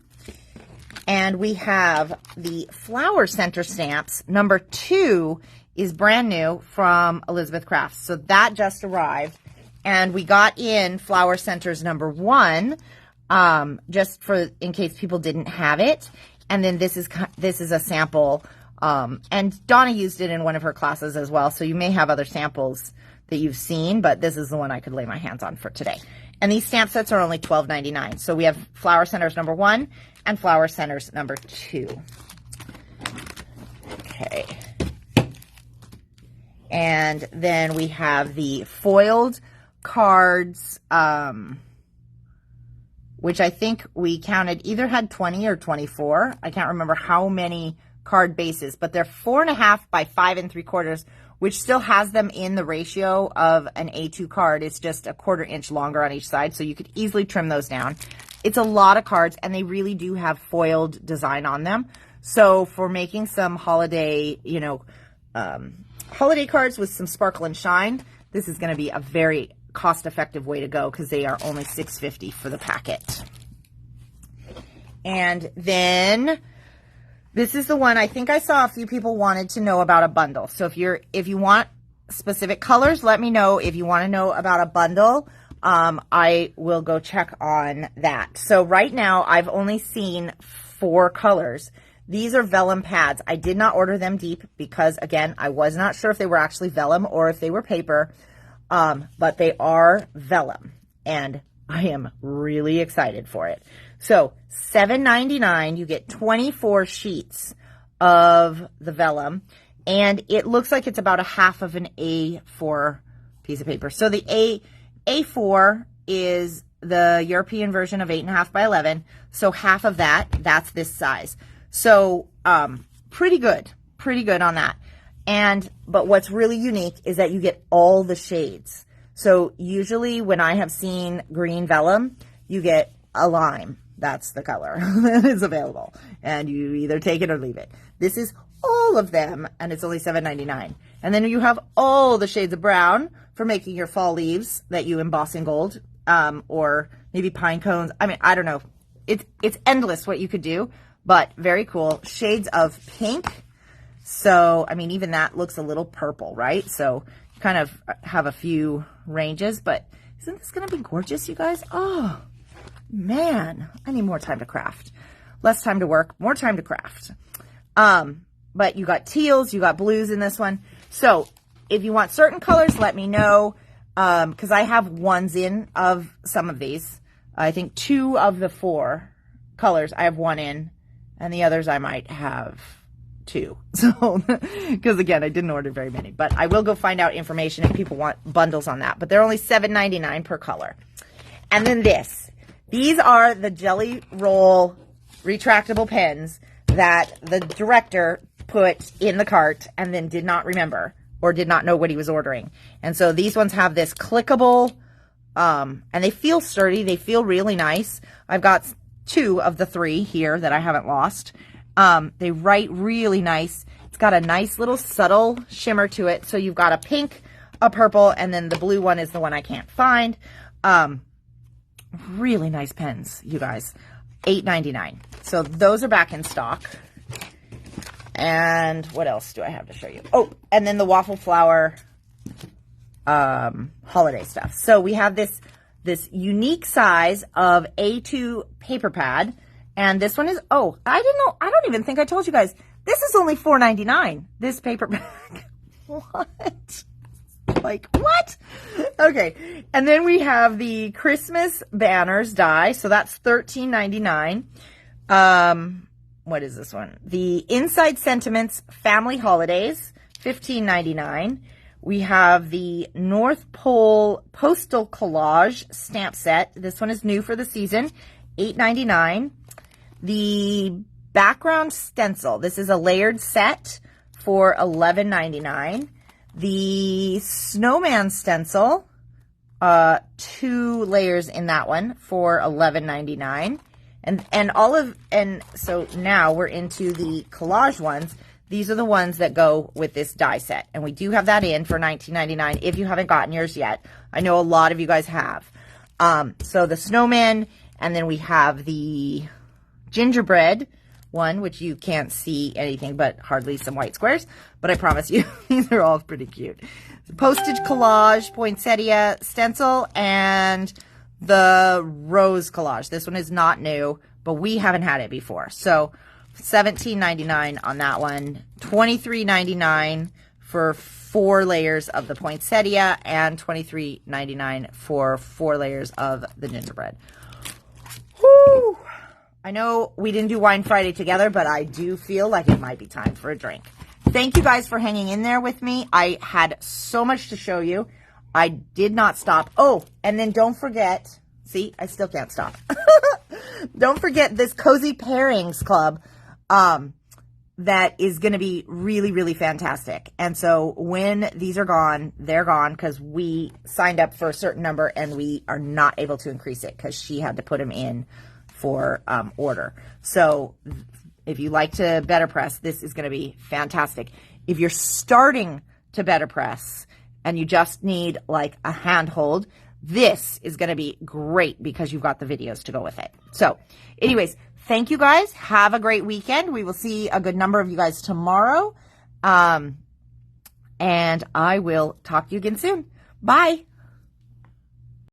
And we have the flower center stamps. Number 2 is brand new from Elizabeth Crafts. So that just arrived. And we got in flower centers number 1, just for in case people didn't have it. And then this is a sample. And Donna used it in one of her classes as well. So you may have other samples that you've seen, but this is the one I could lay my hands on for today. And these stamp sets are only $12.99. So we have flower centers number 1 and flower centers number 2. Okay. And then we have the foiled cards, which I think we counted either had 20 or 24. I can't remember how many card bases, but they're 4.5 by 5 3/4, which still has them in the ratio of an A2 card. It's just a 1/4 inch longer on each side, so you could easily trim those down. It's a lot of cards, and they really do have foiled design on them. So for making some holiday, holiday cards with some sparkle and shine, this is going to be a very cost-effective way to go because they are only $6.50 for the packet. And then this is the one I think I saw a few people wanted to know about a bundle. So if you want specific colors, let me know. If you want to know about a bundle, I will go check on that. So right now I've only seen 4 colors. These are vellum pads. I did not order them deep because, again, I was not sure if they were actually vellum or if they were paper, but they are vellum, and I am really excited for it. So $7.99, you get 24 sheets of the vellum, and it looks like it's about 1/2 of an A4 piece of paper. So the A4 is the European version of 8.5 by 11, so 1/2 of that's this size. So pretty good on that. But what's really unique is that you get all the shades. So usually when I have seen green vellum, you get a lime. That's the color that is available. And you either take it or leave it. This is all of them, and it's only $7.99. And then you have all the shades of brown for making your fall leaves that you emboss in gold, or maybe pine cones. I mean, I don't know. It's endless what you could do, but very cool. Shades of pink. So, I mean, even that looks a little purple, right? So you kind of have a few ranges, but isn't this going to be gorgeous, you guys? Oh, man, I need more time to craft. Less time to work, more time to craft. But you got teals, you got blues in this one. So if you want certain colors, let me know, because I have ones in of some of these. I think 2 of the 4 colors I have one in, and the others I might have 2. So, because again, I didn't order very many, but I will go find out information if people want bundles on that. But they're only $7.99 per color. And then these are the Jelly Roll retractable pens that the director put in the cart and then did not remember or did not know what he was ordering. And so these ones have this clickable, and they feel sturdy. They feel really nice. I've got 2 of the 3 here that I haven't lost. They write really nice. It's got a nice little subtle shimmer to it. So you've got a pink, a purple, and then the blue one is the one I can't find. Really nice pens, you guys. $8.99. So those are back in stock. And what else do I have to show you? Oh, and then the waffle flower holiday stuff. So we have this unique size of A2 paper pad. And this one is, oh, I didn't know. I don't even think I told you guys. This is only $4.99, this paper bag. What? Like, what? Okay. And then we have the Christmas banners die. So that's $13.99. What is this one? The Inside Sentiments Family Holidays, $15.99. We have the North Pole Postal Collage stamp set. This one is new for the season, $8.99. The background stencil. This is a layered set for $11.99. The snowman stencil, 2 layers in that one for $11.99. And so now we're into the collage ones. these are the ones that go with this die set. And we do have that in for $19.99 if you haven't gotten yours yet. I know a lot of you guys have. So the snowman, and then we have the gingerbread one, which you can't see anything but hardly some white squares. But I promise you, these are all pretty cute. Postage collage, poinsettia stencil, and the rose collage. This one is not new, but we haven't had it before. So $17.99 on that one, $23.99 for 4 layers of the poinsettia, and $23.99 for 4 layers of the gingerbread. Whew. I know we didn't do Wine Friday together, but I do feel like it might be time for a drink. Thank you guys for hanging in there with me. I had so much to show you. I did not stop. Oh, and then don't forget, see, I still can't stop. Don't forget this Cozy Pairings Club that is going to be really, really fantastic. And so when these are gone, they're gone, because we signed up for a certain number and we are not able to increase it because she had to put them in for order. So if you like to better press, this is going to be fantastic. If you're starting to better press and you just need like a handhold, this is going to be great because you've got the videos to go with it. So anyways, thank you guys. Have a great weekend. We will see a good number of you guys tomorrow. And I will talk to you again soon. Bye.